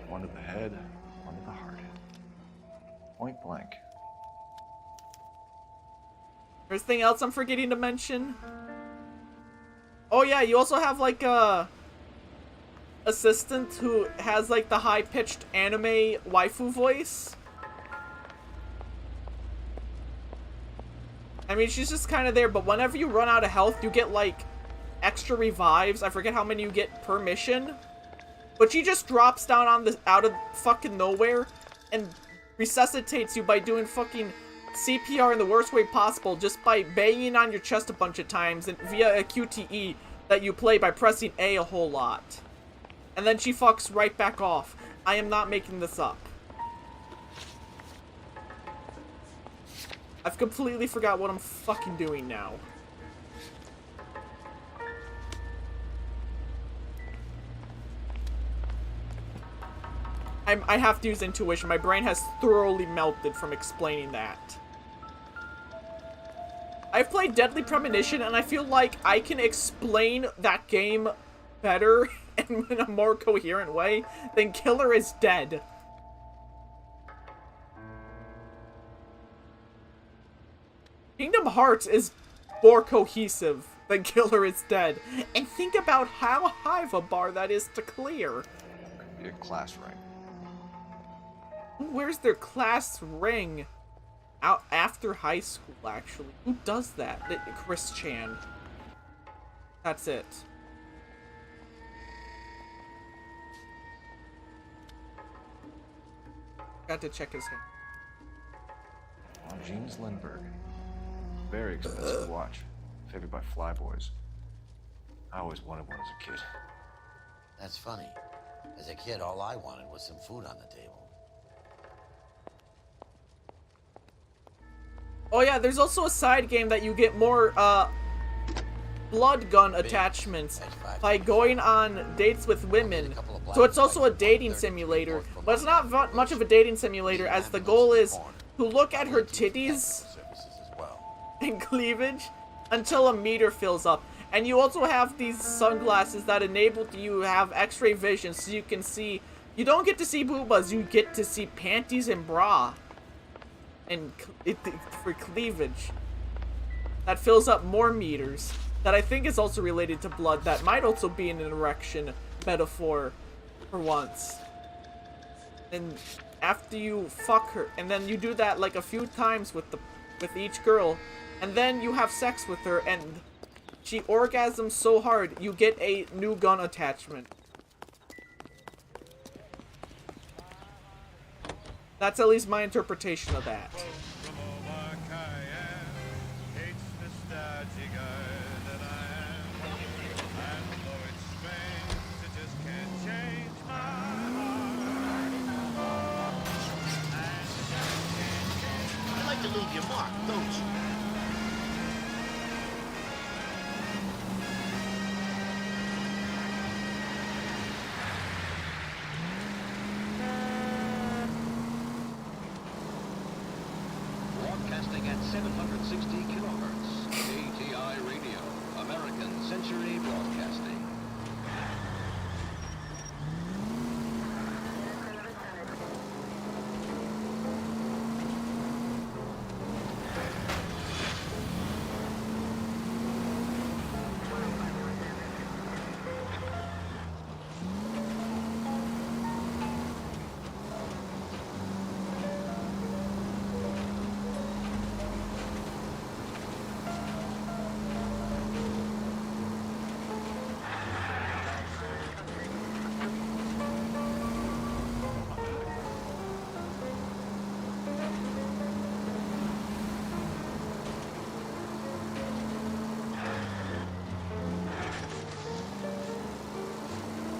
One to the head, one to the heart. Point blank. Anything else I'm forgetting to mention? Oh yeah, you also have like a assistant who has like the high-pitched anime waifu voice. I mean, she's just kind of there, but whenever you run out of health, you get like extra revives. I forget how many you get per mission. but she just drops down on the out of fucking nowhere and resuscitates you by doing fucking CPR in the worst way possible, just by banging on your chest a bunch of times and via a QTE that you play by pressing A a whole lot. And then she fucks right back off. I am not making this up. I've completely forgot what I'm fucking doing now. I have to use intuition. My brain has thoroughly melted from explaining that. I've played Deadly Premonition, and I feel like I can explain that game better and in a more coherent way than Killer is Dead. Kingdom Hearts is more cohesive than Killer is Dead. And think about how high of a bar that is to clear. Be a class ring. Where's their class ring? Out after high school, actually. Who does that? Chris Chan. That's it. Got to check his hand. James Lindbergh. Very expensive watch. Favored by flyboys. I always wanted one as a kid. That's funny. As a kid, all I wanted was some food on the table. Oh yeah, there's also a side game that you get more, blood gun attachments by going on dates with women. So it's also a dating simulator, but it's not much of a dating simulator, as the goal is to look at her titties and cleavage until a meter fills up. And you also have these sunglasses that enable you to have x-ray vision, so you can see, you don't get to see boobas, you get to see panties and bra. And for cleavage. That fills up more meters. That I think is also related to blood. That might also be an erection metaphor for once. And after you fuck her, and then you do that like a few times with each girl, and then you have sex with her, and she orgasms so hard, you get a new gun attachment. That's at least my interpretation of that. You like to leave your mark, don't you? Broadcasting at 760 kilohertz. ATI Radio. American Century Broadcasting.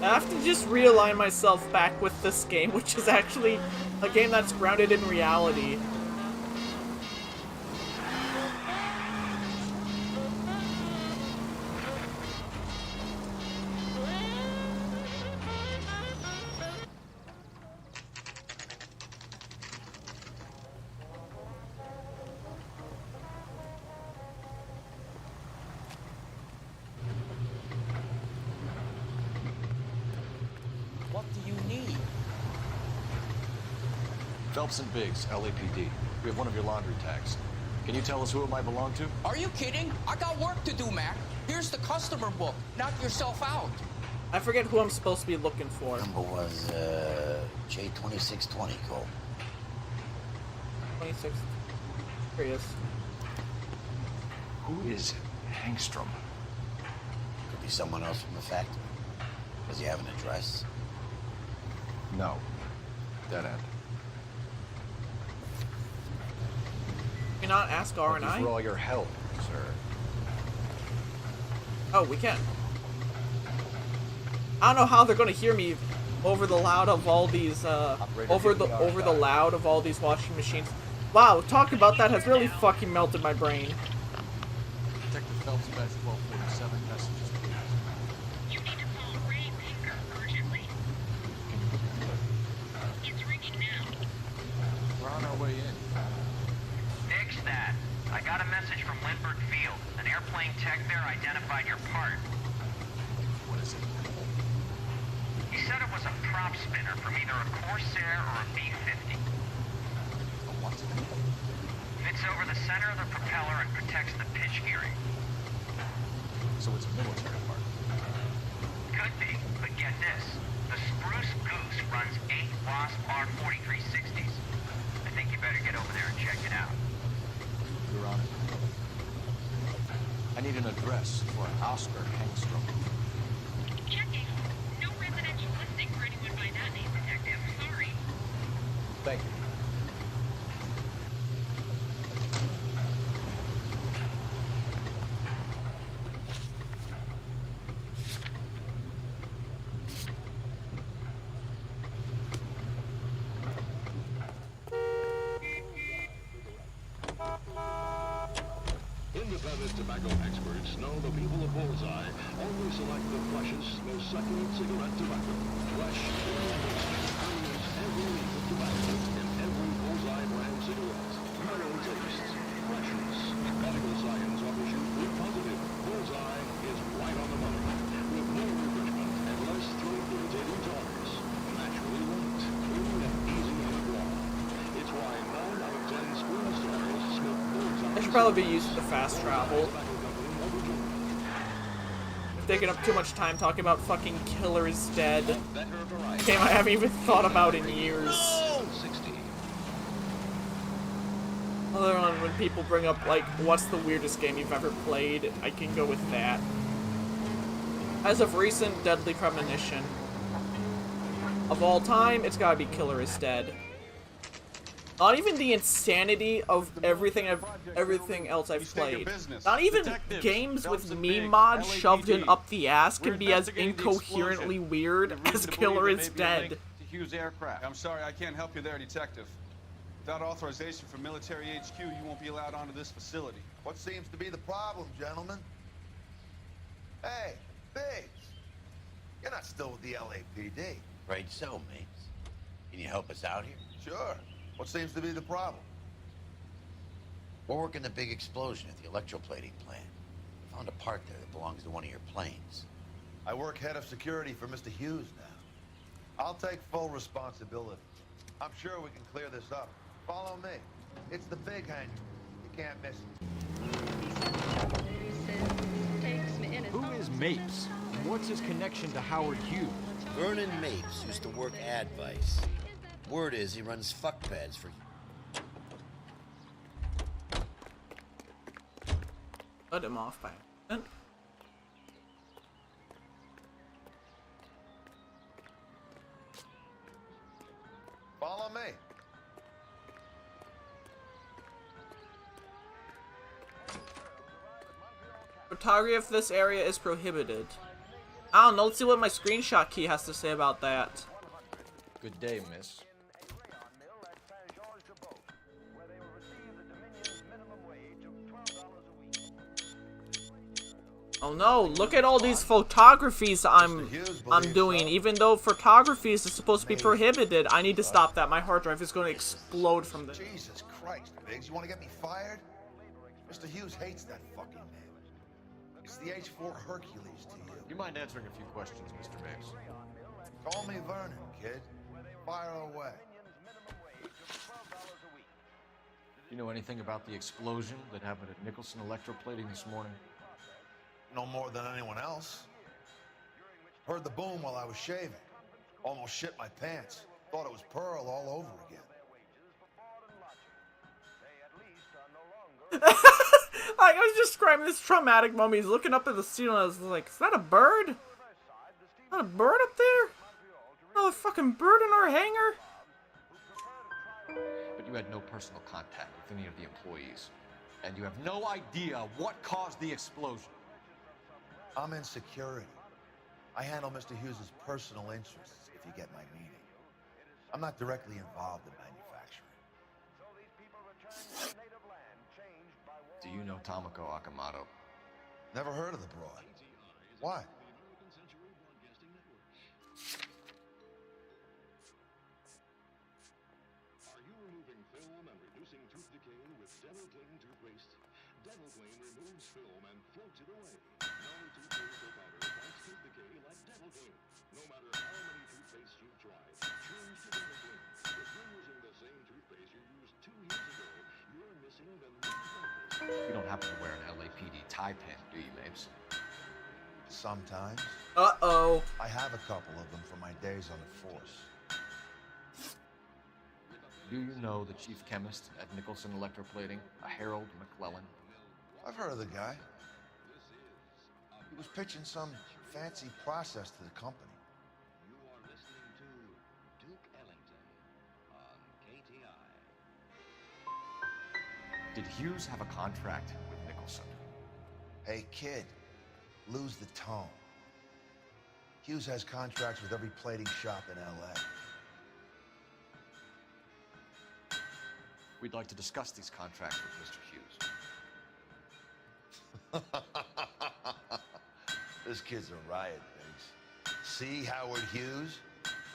I have to just realign myself back with this game, which is actually a game that's grounded in reality. Phelps and Biggs, LAPD. We have one of your laundry tags. Can you tell us who it might belong to? Are you kidding? I got work to do, Mac. Here's the customer book. Knock yourself out. I forget who I'm supposed to be looking for. Number was J2620, Cole. 26. Here he is. Who is Hangstrom? Could be someone else from the factory. Does he have an address? No. Dead end. Can we not ask R and Thank you for I? all your help, sir. Oh, we can. I don't know how they're gonna hear me over the loud of all these, over the loud of all these washing machines. Wow, talking about that has really fucking melted my brain. Detective Phelps, badge 1247, messages, please. You need to call Ray Pinker urgently. Can you put me through? It's ringing now. We're on our way in. Nix that. I got a message from Lindbergh Field. An airplane tech there identified your part. What is it? He said it was a prop spinner from either a Corsair or a B-50. A what? Fits over the center of the propeller and protects the pitch gearing. So it's a military part. Could be, but get this. The Spruce Goose runs 8 Wasp R4360s. I think you better get over there and check it out. You're on it. I need an address for Oscar Hangstrom. Checking. No residential listing for anyone by that name, Detective. Sorry. Thank you. Independent tobacco experts know the people of Bullseye only select the freshest, most succulent cigarette tobacco. Fresh, permeates every leaf of tobacco in every Bullseye brand cigarette. Mellow tastes, freshness. Medical science offers you proof positive. Bullseye is right on the money. With no refreshment and less throat-irritating tars. Naturally light, clean and easy on the draw. It's why 9 out of 10 screen stars smoke Bullseye. I should probably be used to fast travel. I've taken up too much time talking about fucking Killer is Dead. Game I haven't even thought about in years. Other than when people bring up, like, what's the weirdest game you've ever played, I can go with that. As of recent, Deadly Premonition. Of all time, it's gotta be Killer is Dead. Not even the insanity of everything else I've played. Not even games with meme mods shoved in up the ass can be as incoherently weird as Killer is Dead. Hughes aircraft. I'm sorry, I can't help you there, Detective. Without authorization from military HQ, you won't be allowed onto this facility. What seems to be the problem, gentlemen? Hey, Biggs. You're not still with the LAPD. Right so, mates. Can you help us out here? Sure. What seems to be the problem? We're working the big explosion at the electroplating plant. We found a part there that belongs to one of your planes. I work head of security for Mr. Hughes now. I'll take full responsibility. I'm sure we can clear this up. Follow me. It's the big hangar. You can't miss it. Who is Mapes? And what's his connection to Howard Hughes? Vernon Mapes used to work Advice. Word is he runs fuck pads for... Let him off by accident. Follow me. Photography of this area is prohibited. I don't know, let's see what my screenshot key has to say about that. Good day, miss. Oh no, look at all these photographies I'm doing. Even though photographies is supposed to be prohibited, I need to stop that. My hard drive is going to explode from this. Jesus Christ, Biggs, you want to get me fired? Mr. Hughes hates that fucking man. It's the H-4 Hercules to you. You mind answering a few questions, Mr. Mapes? Call me Vernon, kid. Fire away. You know anything about the explosion that happened at Nicholson Electroplating this morning? No more than anyone else. Heard the boom while I was shaving. Almost shit my pants. Thought it was Pearl all over again. Like, I was describing this traumatic moment. He's looking up at the ceiling and I was like, is that a bird? Is that a bird up there? another fucking bird in our hangar? But you had no personal contact with any of the employees. And you have no idea what caused the explosion. I'm in security. I handle Mr. Hughes' personal interests, if you get my meaning. I'm not directly involved in manufacturing. Do you know Tomoko Akamoto? Never heard of the broad. Why? Are you removing film and reducing tooth decay with Dental Clean toothpaste? Dental Clean removes film and floats it away. No toothpaste or powder fights tooth decay like Dental Clean. No matter how many toothpastes you've tried, change to Dental Clean. If you're using the same toothpaste you used 2 years ago, you're missing the new benefits. You don't happen to wear an LAPD tie pin, do you, Mapes? Sometimes. Uh-oh. I have a couple of them from my days on the force. Do you know the chief chemist at Nicholson Electroplating, a Harold McClellan? I've heard of the guy. He was pitching some fancy process to the company. You are listening to Duke Ellington on KTI. Did Hughes have a contract with Nicholson? Hey, kid, lose the tone. Hughes has contracts with every plating shop in L.A. We'd like to discuss these contracts with Mr. Hughes. This kid's a riot, Biggs. See Howard Hughes?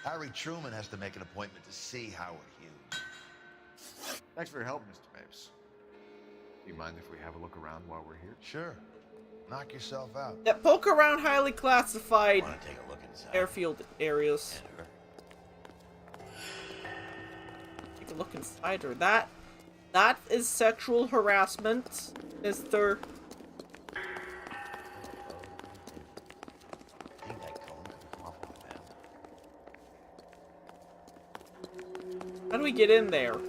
Harry Truman has to make an appointment to see Howard Hughes. Thanks for your help, Mr. Mapes. Do you mind if we have a look around while we're here? Sure. Knock yourself out. Yeah, poke around highly classified Want to take a look inside? airfield areas. And her. Take a look inside her. That is sexual harassment, Mr. I think that cone could come off of that. How do we get in there?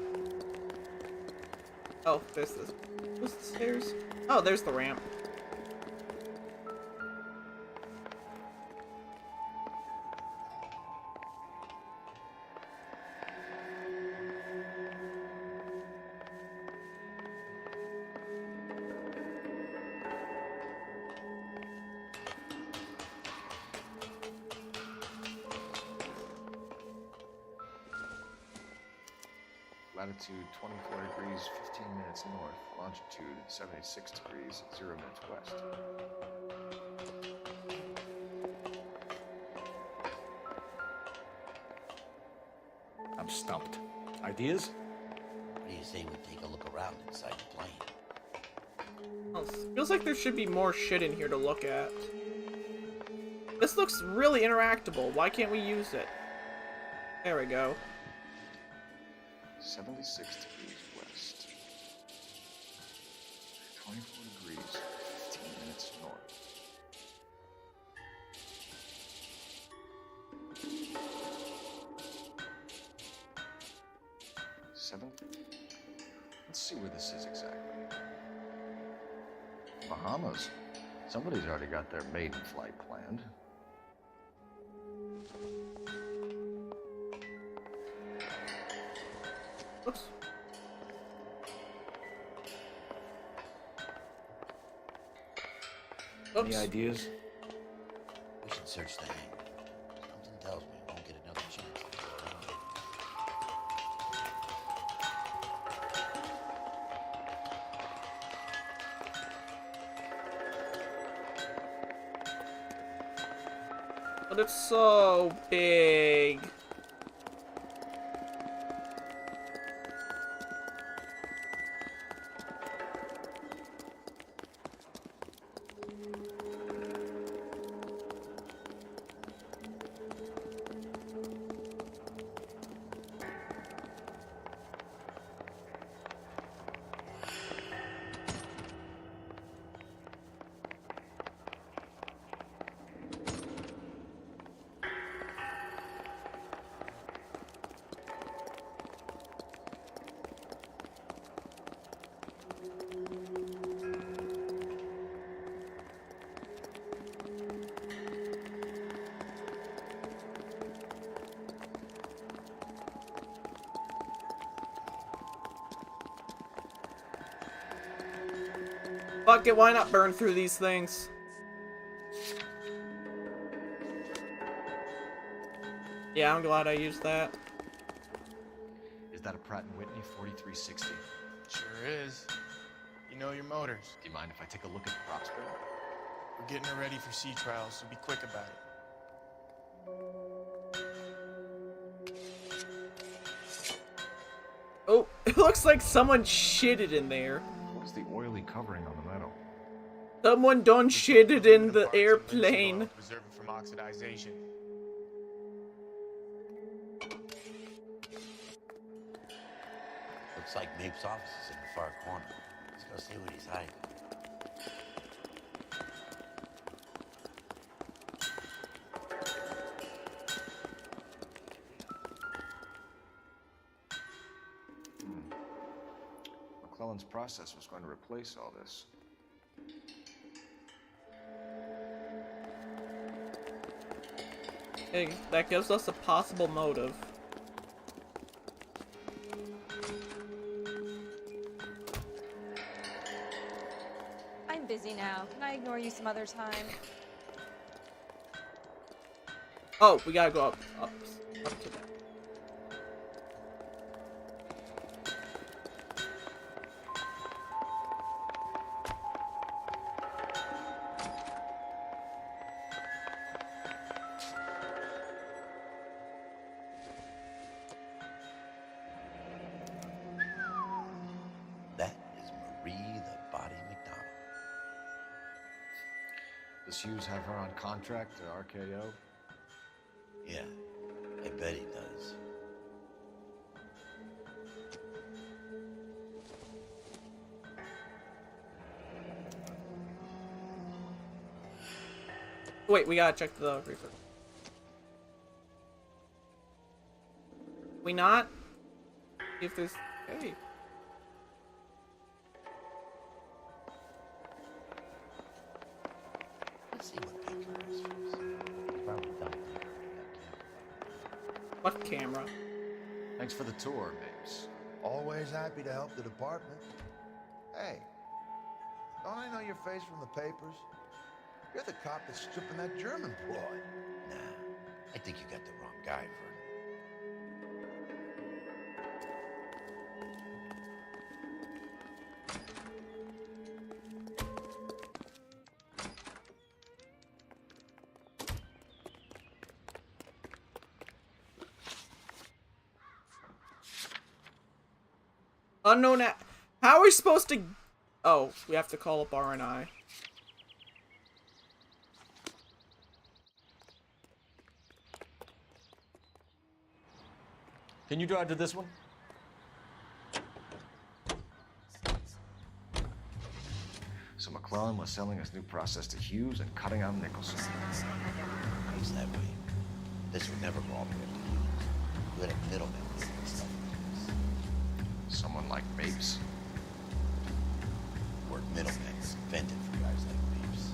Oh, there's the stairs. Oh, there's the ramp. Latitude 24 degrees, 15 minutes north. Longitude 76 degrees, 0 minutes west. I'm stumped. Ideas? What do you say we take a look around inside the plane? Oh, feels like there should be more shit in here to look at. This looks really interactable. Why can't we use it? There we go. 76 degrees west. 24 degrees, 15 minutes north. Seven? Let's see where this is exactly. Bahamas. Somebody's already got their maiden flight planned. Oops. Any ideas? We should search the hangar. Something tells me we won't get another chance to go around it. But it's so big. Fuck it, why not burn through these things? Yeah, I'm glad I used that. Is that a Pratt & Whitney 4360? Sure is. You know your motors. Do you mind if I take a look at the prop spare? We're getting her ready for sea trials, so be quick about it. Oh, it looks like someone shitted in there. What's the oily covering on the metal? Someone done shitted in the airplane. Preserve it from oxidization. Looks like Mapes' office is in the far corner. Let's go see what he's hiding. McClellan's process was going to replace all this. Hey, that gives us a possible motive. I'm busy now. Can I ignore you some other time? Oh, we gotta go up to that. That is Marie the Body McDonald. Does Hughes have her on contract to RKO? Yeah, I bet he does. Wait, we gotta check the reefer. We not? See if there's... Hey. Let's see what picture is first. Probably done. What camera? Thanks for the tour, Mapes. Always happy to help the department. Hey, don't I know your face from the papers? You're the cop that's stripping that German boy. Nah, I think you got the wrong guy, Vernon. Unknown How are we supposed to... Oh, we have to call up R&I. Can you drive to this one? So McClellan was selling his new process to Hughes and cutting out Nicholson. It's that way. This would never go all the way up to Hughes. You had a middleman doing this stuff. Someone like Mapes. The word middleman was invented for guys like Mapes.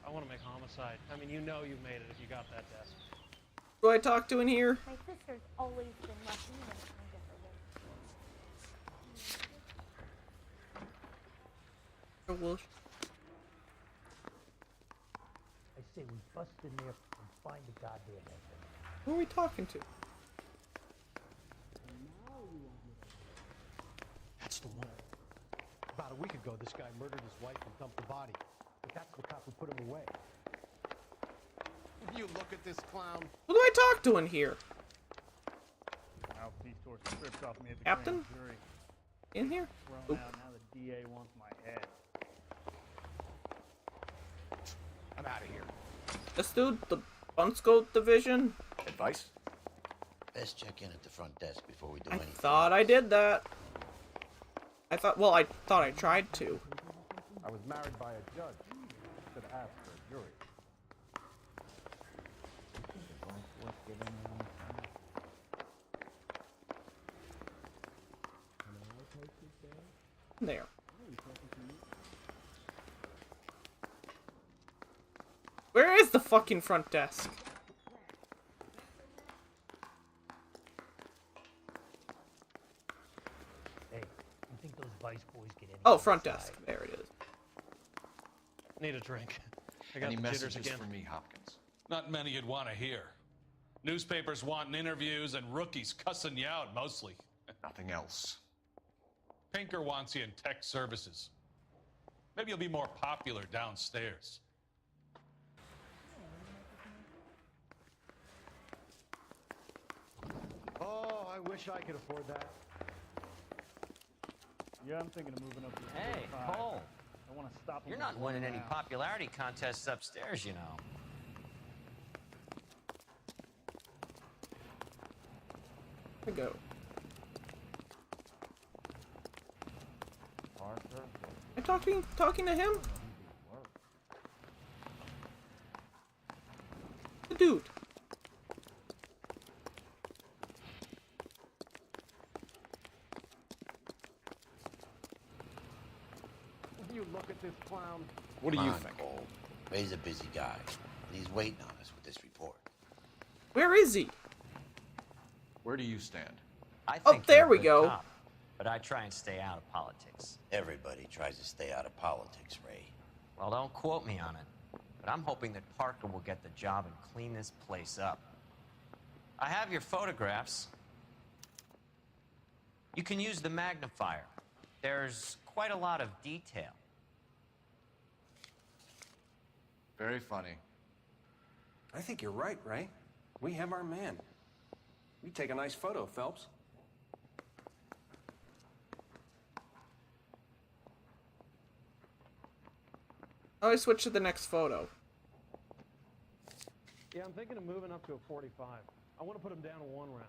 I want to make homicide. I mean, you know you've made it if you got that desk. Who do I talk to in here? My sister's always been lucky when it comes to her work. I say we bust in there and find the goddamn evidence. Who are we talking to? That's the one. About a week ago, this guy murdered his wife and dumped the body. But that's the cop who put him away. You look at this clown. Who do I talk to in here? Mouthpiece tore some strips off me at the Captain? grand jury. In here? Thrown out, now the DA wants my head. I'm out of here. This dude, the Bunsko division? Advice? Best check in at the front desk before we do I anything. thought I did that. I thought I tried to. I was married by a judge. Should ask for a jury. There. Where is the fucking front desk? Hey, you think those Vice boys get any? Oh, front desk. There it is. Need a drink. I got Any the jitters messages again. for me, Hopkins? Not many you'd want to hear. Newspapers wanting interviews and rookies cussing you out mostly. Nothing else. Pinker wants you in tech services. Maybe you'll be more popular downstairs. Oh, I wish I could afford that. Yeah, I'm thinking of moving up to Hey, 45. Cole. I want to stop. You're not winning any popularity contests upstairs, you know. Here we go. Am I talking to him? The dude. You look at this clown. What do you think? Cole. Ray's a busy guy, and he's waiting on us with this report. Where is he? Where do you stand? I Oh, think there you're a we good go. cop, but I try and stay out of politics. Everybody tries to stay out of politics, Ray. Well, don't quote me on it, but I'm hoping that Parker will get the job and clean this place up. I have your photographs. You can use the magnifier. There's quite a lot of detail. Very funny. I think you're right, Ray. We have our man. You take a nice photo, Phelps. Oh, I switched to the next photo. Yeah, I'm thinking of moving up to a 45. I want to put him down in 1 round.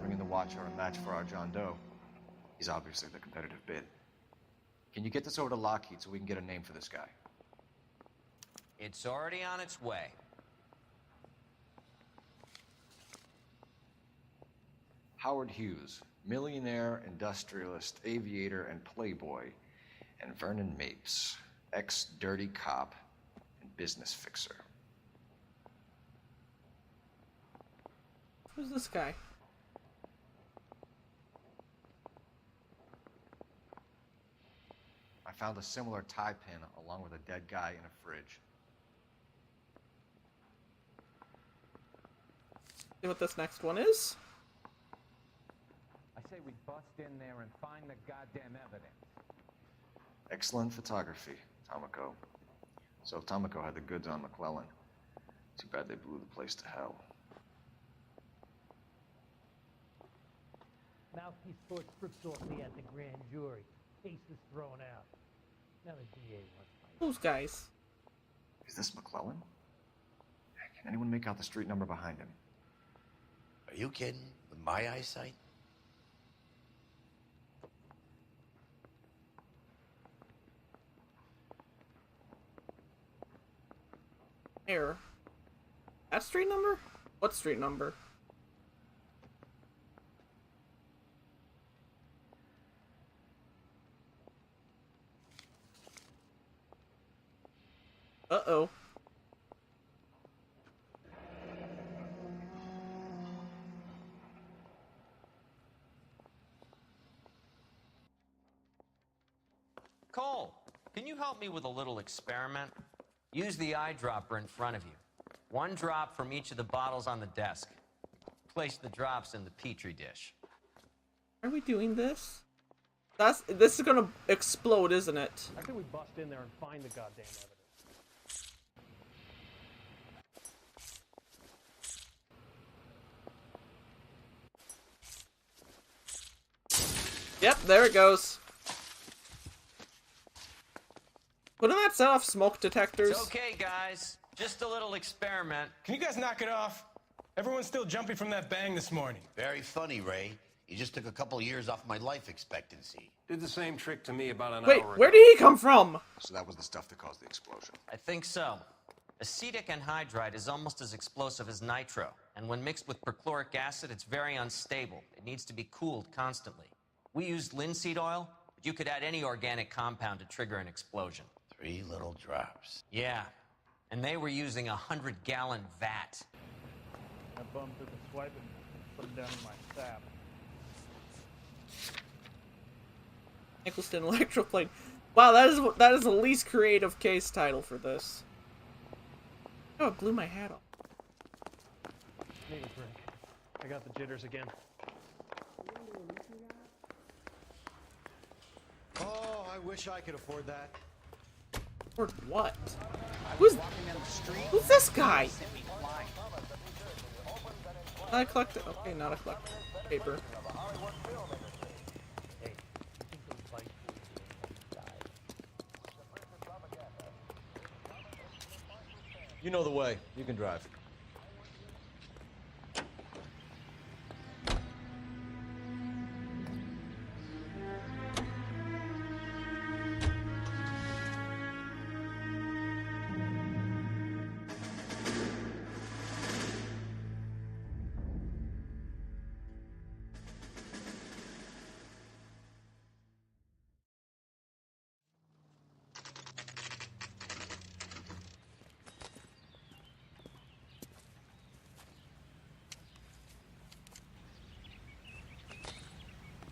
Bringing the Watcher a match for our John Doe. He's obviously the competitive bid. Can you get this over to Lockheed so we can get a name for this guy? It's already on its way. Howard Hughes, millionaire, industrialist, aviator, and playboy. And Vernon Mapes, ex-dirty cop and business fixer. Who's this guy? I found a similar tie pin along with a dead guy in a fridge. See what this next one is? I say we bust in there and find the goddamn evidence. Excellent photography, Tomoko. So Tomoko had the goods on McClellan. Too bad they blew the place to hell. Mouthpiece court strips off me at the grand jury. Case is thrown out. Now the DA wants my... Those guys. Is this McClellan? Can anyone make out the street number behind him? Are you kidding? With my eyesight? Here. That street number? What street number? Uh-oh. Cole, can you help me with a little experiment? Use the eyedropper in front of you. 1 drop from each of the bottles on the desk. Place the drops in the petri dish. Are we doing this? This is gonna explode, isn't it? I think we bust in there and find the goddamn evidence. Yep, there it goes. Wouldn't that set off smoke detectors? It's okay, guys. Just a little experiment. Can you guys knock it off? Everyone's still jumping from that bang this morning. Very funny, Ray. You just took a couple years off my life expectancy. Did the same trick to me about an Wait, hour where ago. did he come from? So that was the stuff that caused the explosion. I think so. Acetic anhydride is almost as explosive as nitro, and when mixed with perchloric acid, it's very unstable. It needs to be cooled constantly. We used linseed oil, but you could add any organic compound to trigger an explosion. 3 little drops. Yeah, and they were using a 100-gallon vat. That bum took a swipe and put him down in my sap. Nicholson Electroplate. Wow, that is the least creative case title for this. Oh, it blew my hat off. Need a drink. I got the jitters again. Oh, I wish I could afford that. Or what? Who's this guy? Not a collector. Okay, not a collector. Paper. You know the way. You can drive.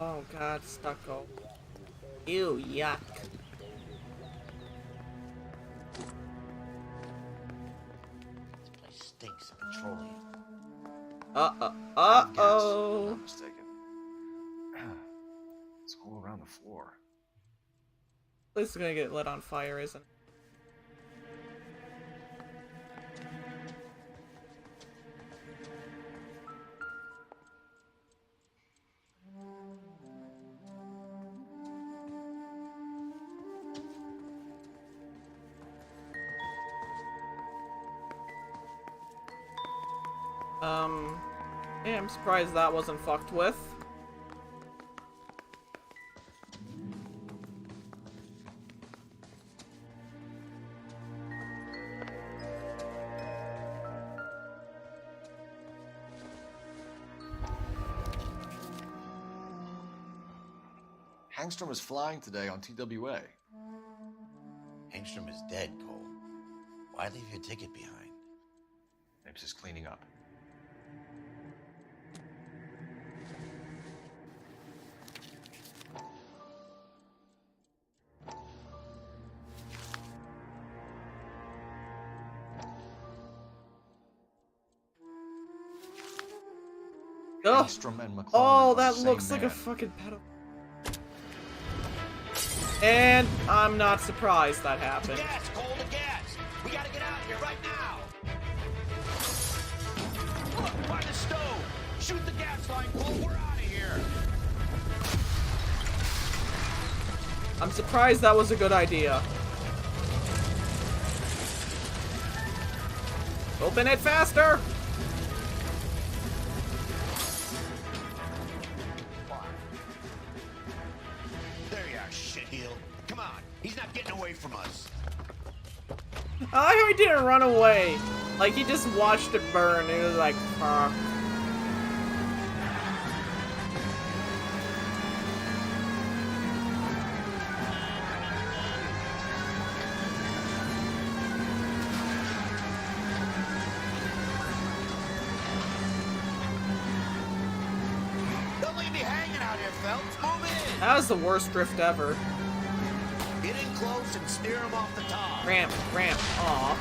Oh god, stucco. Ew, yuck. This place stinks of petroleum. Uh-oh. If I'm not mistaken. It's all around the floor. This is gonna get lit on fire, isn't it? Yeah, I'm surprised that wasn't fucked with. Hangstrom is flying today on TWA. Hangstrom is dead, Cole. Why leave your ticket behind? Nips is cleaning up. Hangstrom and McClellan Oh, are the that same looks like a man. fucking pedal. And I'm not surprised that happened. Gas, Cole, the gas! We gotta get out of here right now! Look, by the stove! Shoot the gas line, Cole, we're out of here! I'm surprised that was a good idea. Open it faster! There you are, shitheel. Come on, he's not getting away from us. I like how he didn't run away. Like, he just watched it burn. He was like, fuck. Don't leave me hanging out here, Phelps. Move in! That was the worst drift ever. Get in close and steer him off the top. Ramp, ramp, aw.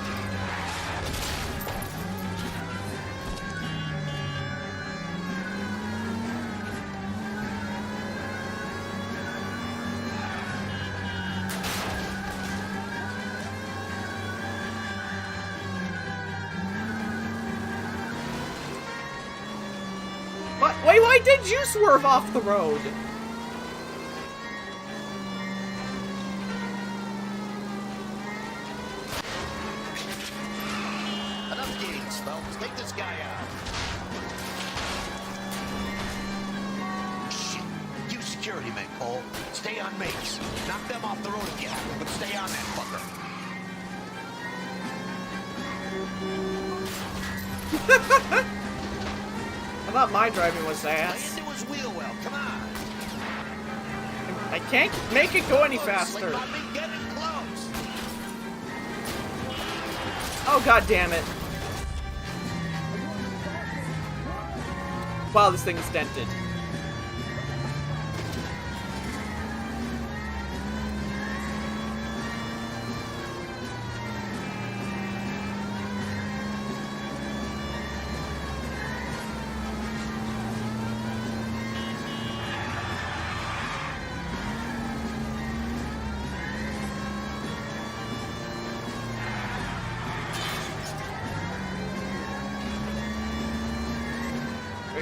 What? Wait, why did you swerve off the road? Thanks, Phelps. Take this guy out. Shit. You security men, Cole. Stay on mates. Knock them off the road if you have to, but stay on that fucker. I thought my driving was ass. Lay into his wheel well. Come on. I can't make it go any faster. Oh, god damn it. Wow, this thing is dented.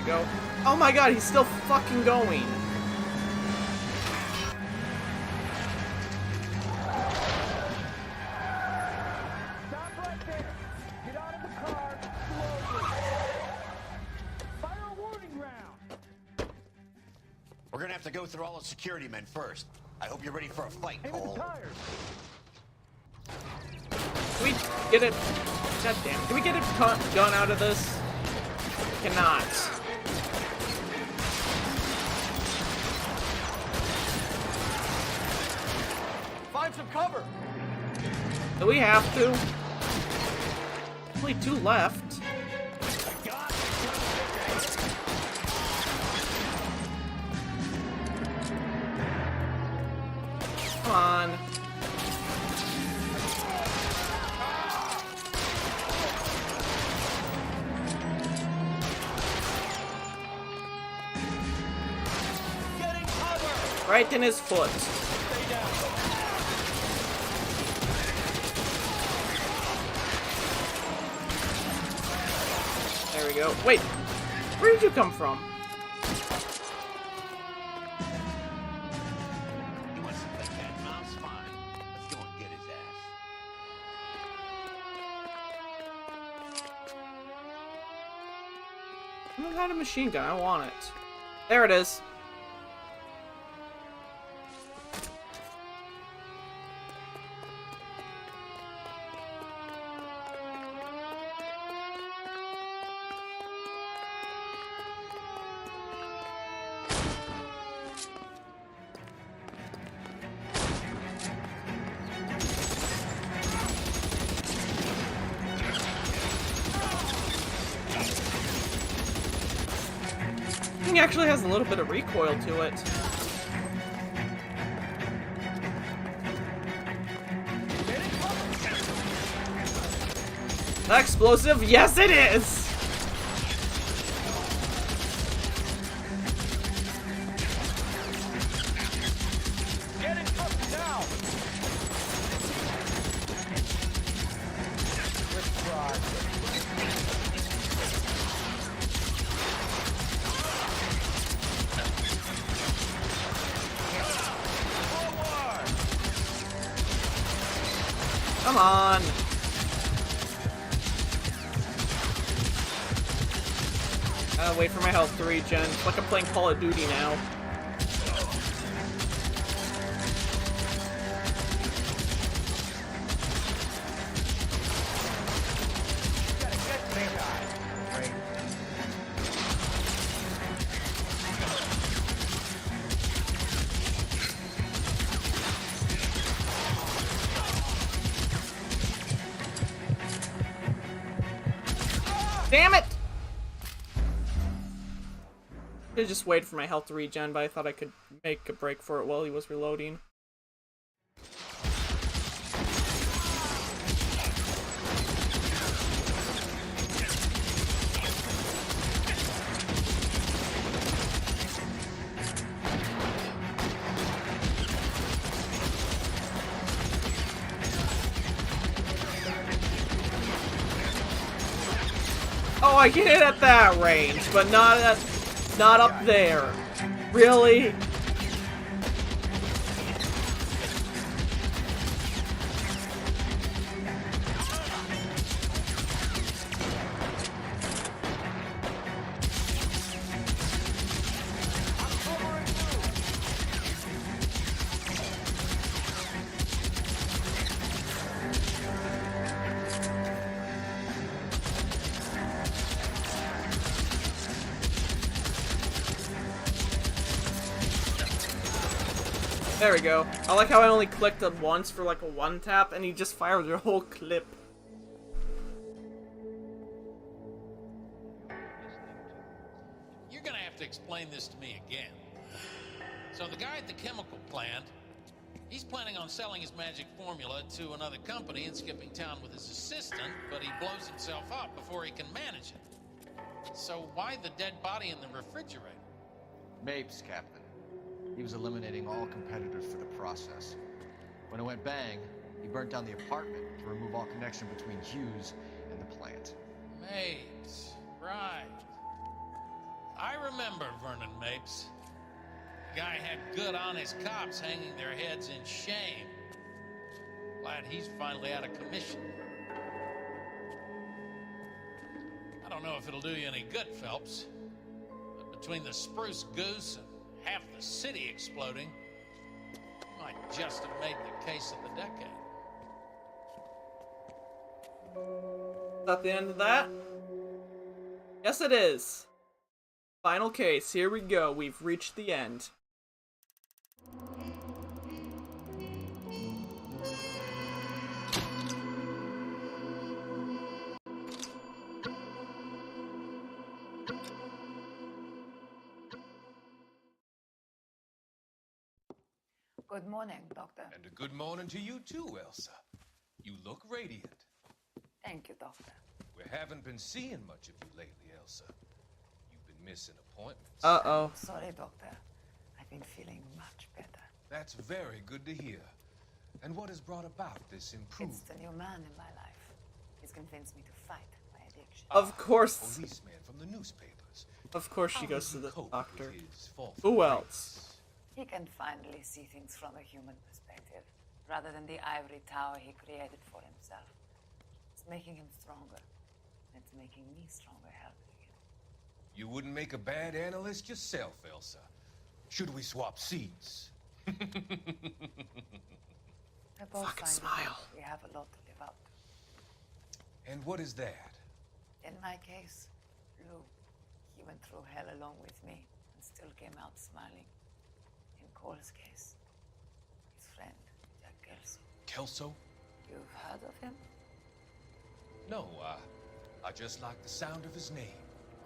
Go. Oh my god, he's still fucking going. Stop right there. Get out of the car slowly. Fire a warning round. We're gonna have to go through all the security men first. I hope you're ready for a fight, Cole. Can we get it? God damn. Can we get a gun out of this? Cannot. Find some cover. Do we have to? Only 2 left. Come on. Right in his foot. There we go. Wait, where did you come from? He wants to play cat and mouse. Fine. Let's go and get his ass. I got a machine gun. I want it. There it is. Thing actually has a little bit of recoil to it. Explosive? Yes, it is! Get it up now. Let's try. Come on. Wait for my health to regen. It's like I'm playing Call of Duty now. Damn it! I just waited for my health to regen, but I thought I could make a break for it while he was reloading. Oh, I can hit at that range, but not up there. Really? There we go. I like how I only clicked it once for like a one tap, and he just fired the whole clip. You're gonna have to explain this to me again. So the guy at the chemical plant, he's planning on selling his magic formula to another company and skipping town with his assistant, but he blows himself up before he can manage it. So why the dead body in the refrigerator? Mapes, Captain. He was eliminating all competitors for the process. When it went bang, he burnt down the apartment to remove all connection between Hughes and the plant. Mapes, right. I remember Vernon Mapes. The guy had good, honest cops hanging their heads in shame. Glad he's finally out of commission. I don't know if it'll do you any good, Phelps, but between the spruce goose and half the city exploding, you might just have made the case of the decade. Is that the end of that? Yes, it is. Final case. Here we go. We've reached the end. Good morning, Doctor. And a good morning to you too, Elsa. You look radiant. Thank you, Doctor. We haven't been seeing much of you lately, Elsa. You've been missing appointments. Uh-oh. Sorry, Doctor. I've been feeling much better. That's very good to hear. And what has brought about this improvement? It's the new man in my life. He's convinced me to fight my addiction. Of course. Policeman from the newspapers. Of course she How goes does to he the cope doctor. with his faulty Who ways? else? He can finally see things from a human perspective, rather than the ivory tower he created for himself. It's making him stronger. It's making me stronger helping him. You wouldn't make a bad analyst yourself, Elsa. Should we swap seats? We're both Fucking finding smile. that we have a lot to live up to. And what is that? In my case, Lou, he went through hell along with me and still came out smiling. In Cole's case, his friend, Jack Kelso. Kelso? You've heard of him? No, I just like the sound of his name.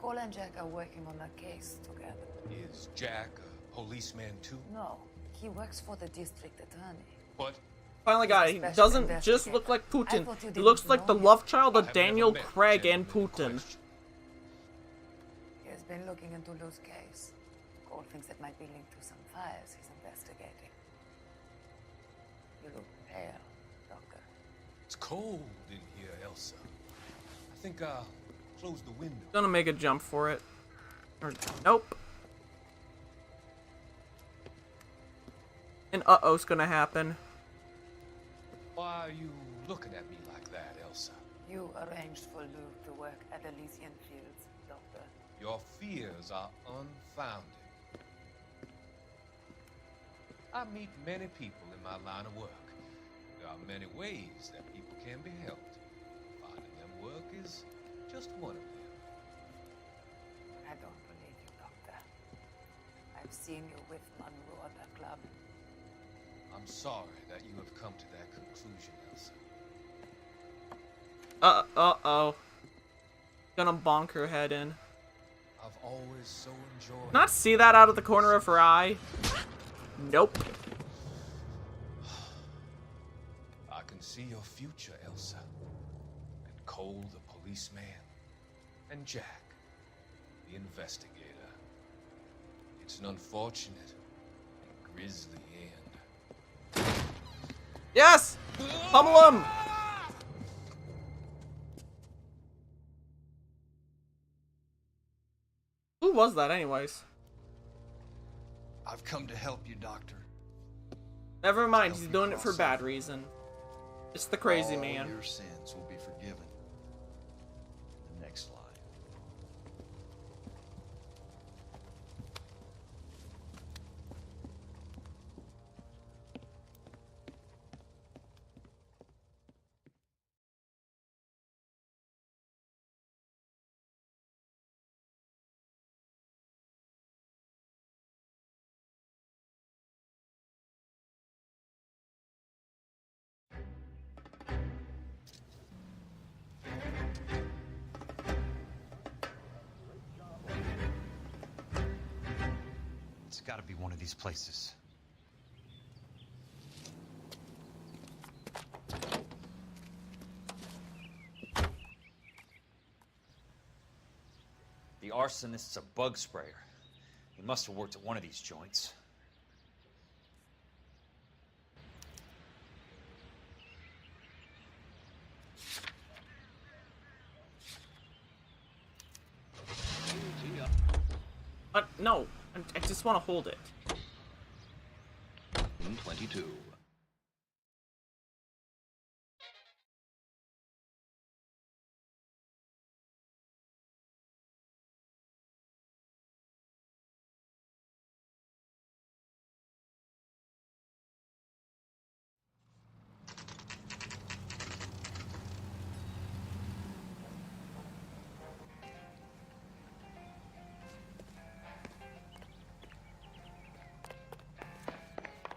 Cole and Jack are working on a case together. Is Jack a policeman too? No, he works for the district attorney. But Finally got it. He Special doesn't just look like investigator. I Putin. thought you He didn't looks like the know him. love child I of have Daniel never met Craig the and gentleman in Putin. question. He has been looking into Lou's case. Cole thinks it might be linked to some fires he's investigating. You look pale, Doctor. It's cold in here, Elsa. I think I'll close the window. Gonna make a jump for it. Or nope. An uh-oh's gonna happen. Why are you looking at me like that, Elsa? You arranged for Lou to work at Elysian Fields, Doctor. Your fears are unfounded. I meet many people in my line of work. There are many ways that people can be helped. Finding them work is just one of them. I don't believe you, Doctor. I've seen you with Monroe at the club. I'm sorry that you have come to that conclusion, Elsa. Uh-oh. Gonna bonk her head in. I've always so enjoyed... Not see that out of the corner of her eye? Nope. I can see your future, Elsa. And Cole, the policeman. And Jack, the investigator. It's an unfortunate and grisly end. Yes! Pummel him! Who was that anyways? I've come to help you, Doctor. Never mind, he's doing it for bad reason. It's the crazy man. All your sins will be forgiven. The next line. got to be one of these places. The arsonist's a bug sprayer. He must have worked at one of these joints. No, I just want to hold it. 22.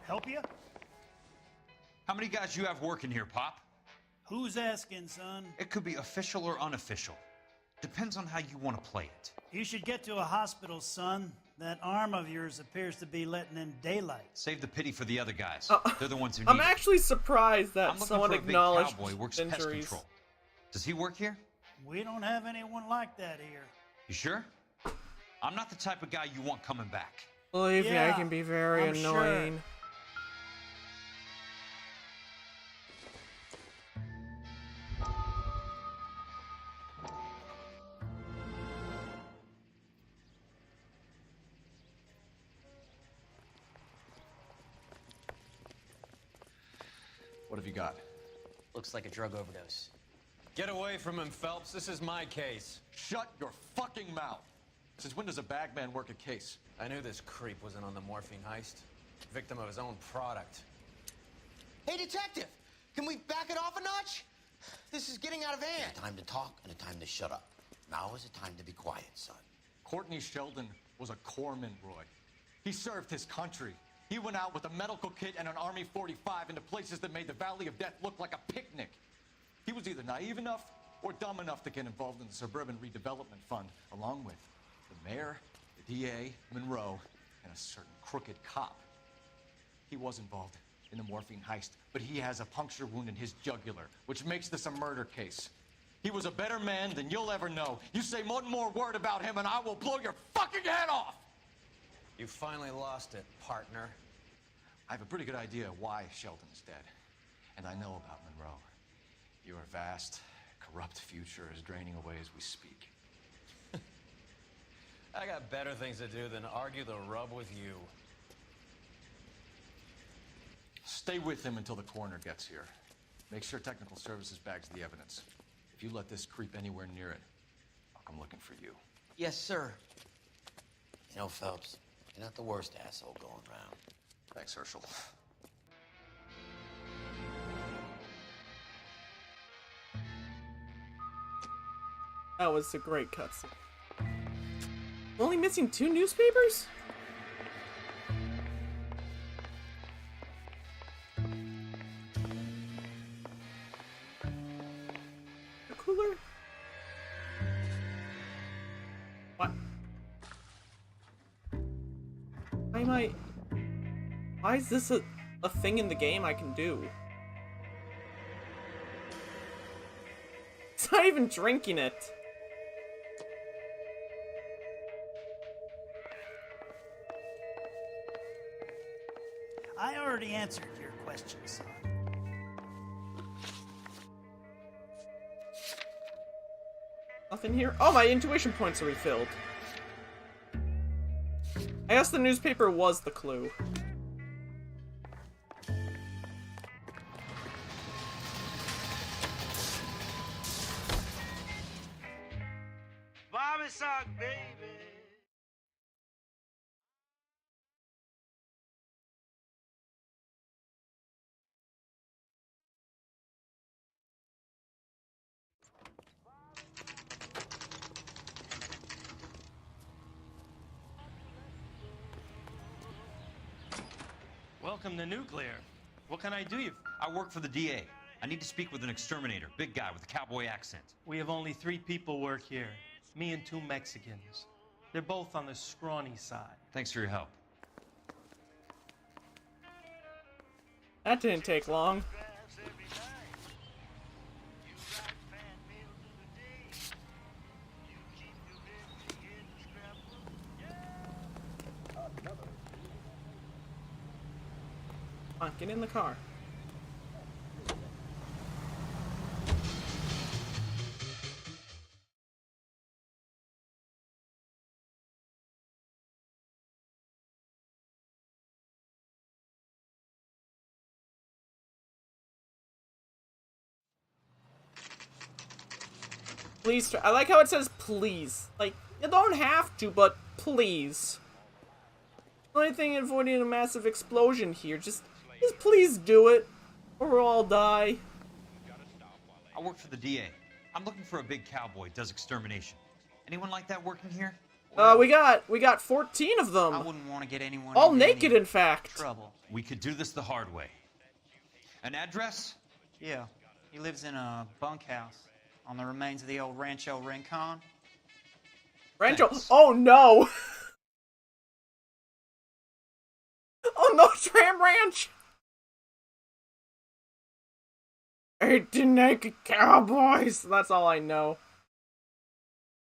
Help you? How many guys you have working here, Pop? Who's asking, son? It could be official or unofficial. Depends on how you want to play it. You should get to a hospital, son. That arm of yours appears to be letting in daylight. Save the pity for the other guys. They're the ones who need I'm actually surprised that I'm looking someone for a big acknowledged cowboy who works pest injuries. control. Does he work here? We don't have anyone like that here. You sure? I'm not the type of guy you want coming back. Believe me, I Yeah, can be very I'm annoying. sure. What have you got? Looks like a drug overdose. Get away from him, Phelps. This is my case. Shut your fucking mouth! Since when does a bagman work a case? I knew this creep wasn't on the morphine heist. Victim of his own product. Hey, detective! Can we back it off a notch? This is getting out of hand. A time to talk and a time to shut up. Now is the time to be quiet, son. Courtney Sheldon was a corpsman, Roy. He served his country. He went out with a medical kit and an Army 45 into places that made the Valley of Death look like a picnic. He was either naive enough or dumb enough to get involved in the Suburban Redevelopment Fund, along with the mayor, the DA, Monroe, and a certain crooked cop. He was involved in the morphine heist, but he has a puncture wound in his jugular, which makes this a murder case. He was a better man than you'll ever know. You say one more word about him and I will blow your fucking head off! You finally lost it, partner. I have a pretty good idea why Sheldon is dead. And I know about Monroe. Your vast, corrupt future is draining away as we speak. I got better things to do than argue the rub with you. Stay with him until the coroner gets here. Make sure technical services bags the evidence. If you let this creep anywhere near it, I'll come looking for you. Yes, sir. You know, Phelps, you're not the worst asshole going around. Thanks, Herschel. That was a great cutscene. Only missing 2 newspapers? A cooler? What? Why is this a thing in the game I can do? It's not even drinking it. I already answered your question, son. Nothing here? Oh, my intuition points are refilled. I guess the newspaper was the clue. Bobby sock, baby. Welcome to Nuclear. What can I do you? I work for the DA. I need to speak with an exterminator, big guy with a cowboy accent. We have only 3 people work here. Me and 2 Mexicans. They're both on the scrawny side. Thanks for your help. That didn't take long. Come on, get in the car. Please, I like how it says please. Like, you don't have to, but please. The only thing avoiding a massive explosion here, just please do it, or we'll all die. I work for the DA. I'm looking for a big cowboy who does extermination. Anyone like that working here? We got 14 of them. I wouldn't want to get anyone all into naked, any in fact. Trouble. We could do this the hard way. An address? Yeah, he lives in a bunkhouse on the remains of the old Rancho Rincon. Rancho? Oh no! Oh no, Tram Ranch! 18 naked cowboys! That's all I know.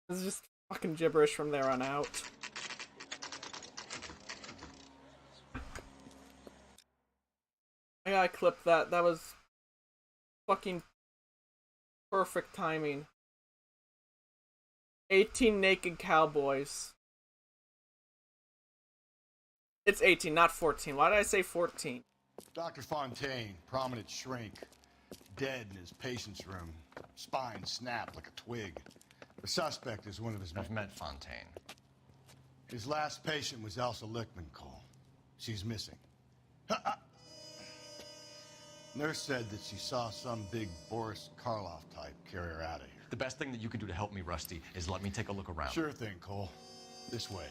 It's just fucking gibberish from there on out. I gotta clip that. That was fucking perfect timing. 18 naked cowboys. It's 18, not 14. Why did I say 14? Dr. Fontaine, prominent shrink, dead in his patient's room. Spine snapped like a twig. The suspect is one of his... I've met Fontaine. His last patient was Elsa Lichtman, Cole. She's missing. Nurse said that she saw some big Boris Karloff type carry her out of here. The best thing that you can do to help me, Rusty, is let me take a look around. Sure thing, Cole. This way.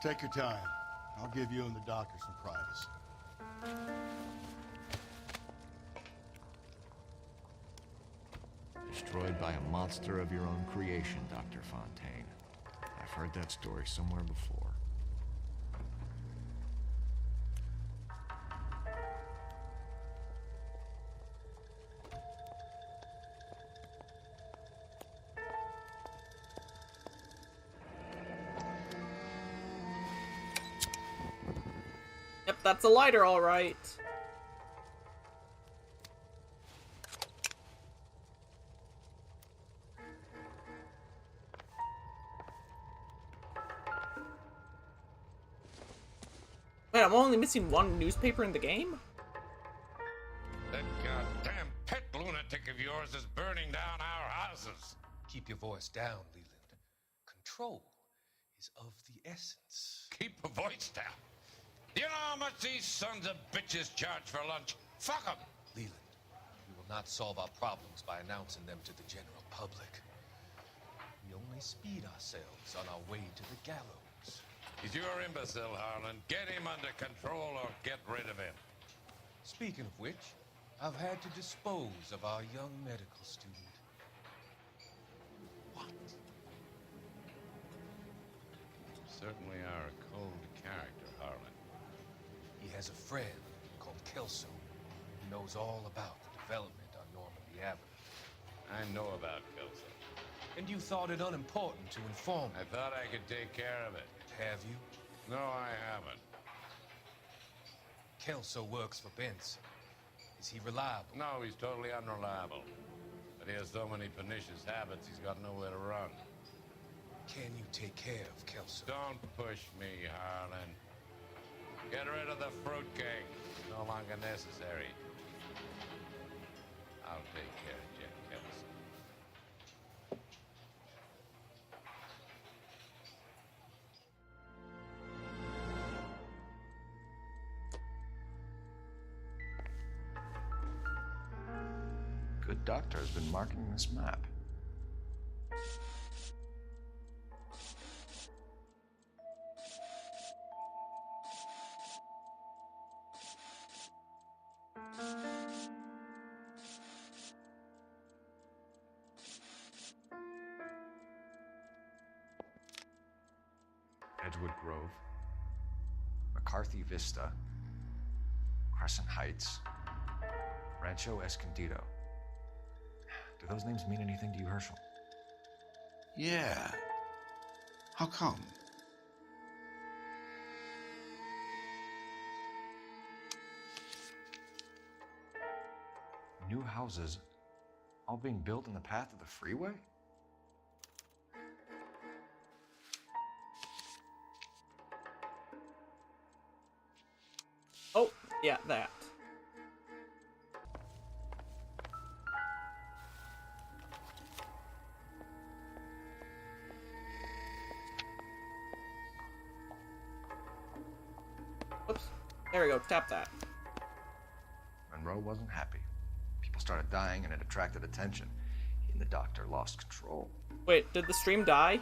Take your time. I'll give you and the doctor some privacy. Destroyed by a monster of your own creation, Dr. Fontaine. I've heard that story somewhere before. Yep, that's a lighter, all right. Wait, I'm only missing one newspaper in the game? That goddamn pet lunatic of yours is burning down our houses. Keep your voice down, Leland. Control is of the essence. Keep your voice down. You know how much these sons of bitches charge for lunch? Fuck them. Leland, we will not solve our problems by announcing them to the general public. We only speed ourselves on our way to the gallows. He's your imbecile, Harlan. Get him under control or get rid of him. Speaking of which, I've had to dispose of our young medical student. What? You certainly are a cold character, Harlan. He has a friend called Kelso who knows all about the development on Normandy Avenue. I know about Kelso. And you thought it unimportant to inform me. I thought I could take care of it. Have you? No, I haven't. Kelso works for Benson. Is he reliable? No, he's totally unreliable. But he has so many pernicious habits, he's got nowhere to run. Can you take care of Kelso? Don't push me, Harlan. Get rid of the fruitcake. It's no longer necessary. I'll take care of Jack Kelso. Good doctor has been marking this map. Edgewood Grove, McCarthy Vista, Crescent Heights, Rancho Escondido. Do those names mean anything to you, Herschel? Yeah. How come? New houses all being built in the path of the freeway? Oh, yeah, that. Oops. There we go. Tap that. Monroe wasn't happy. People started dying and it attracted attention. He and the doctor lost control. Wait, did the stream die?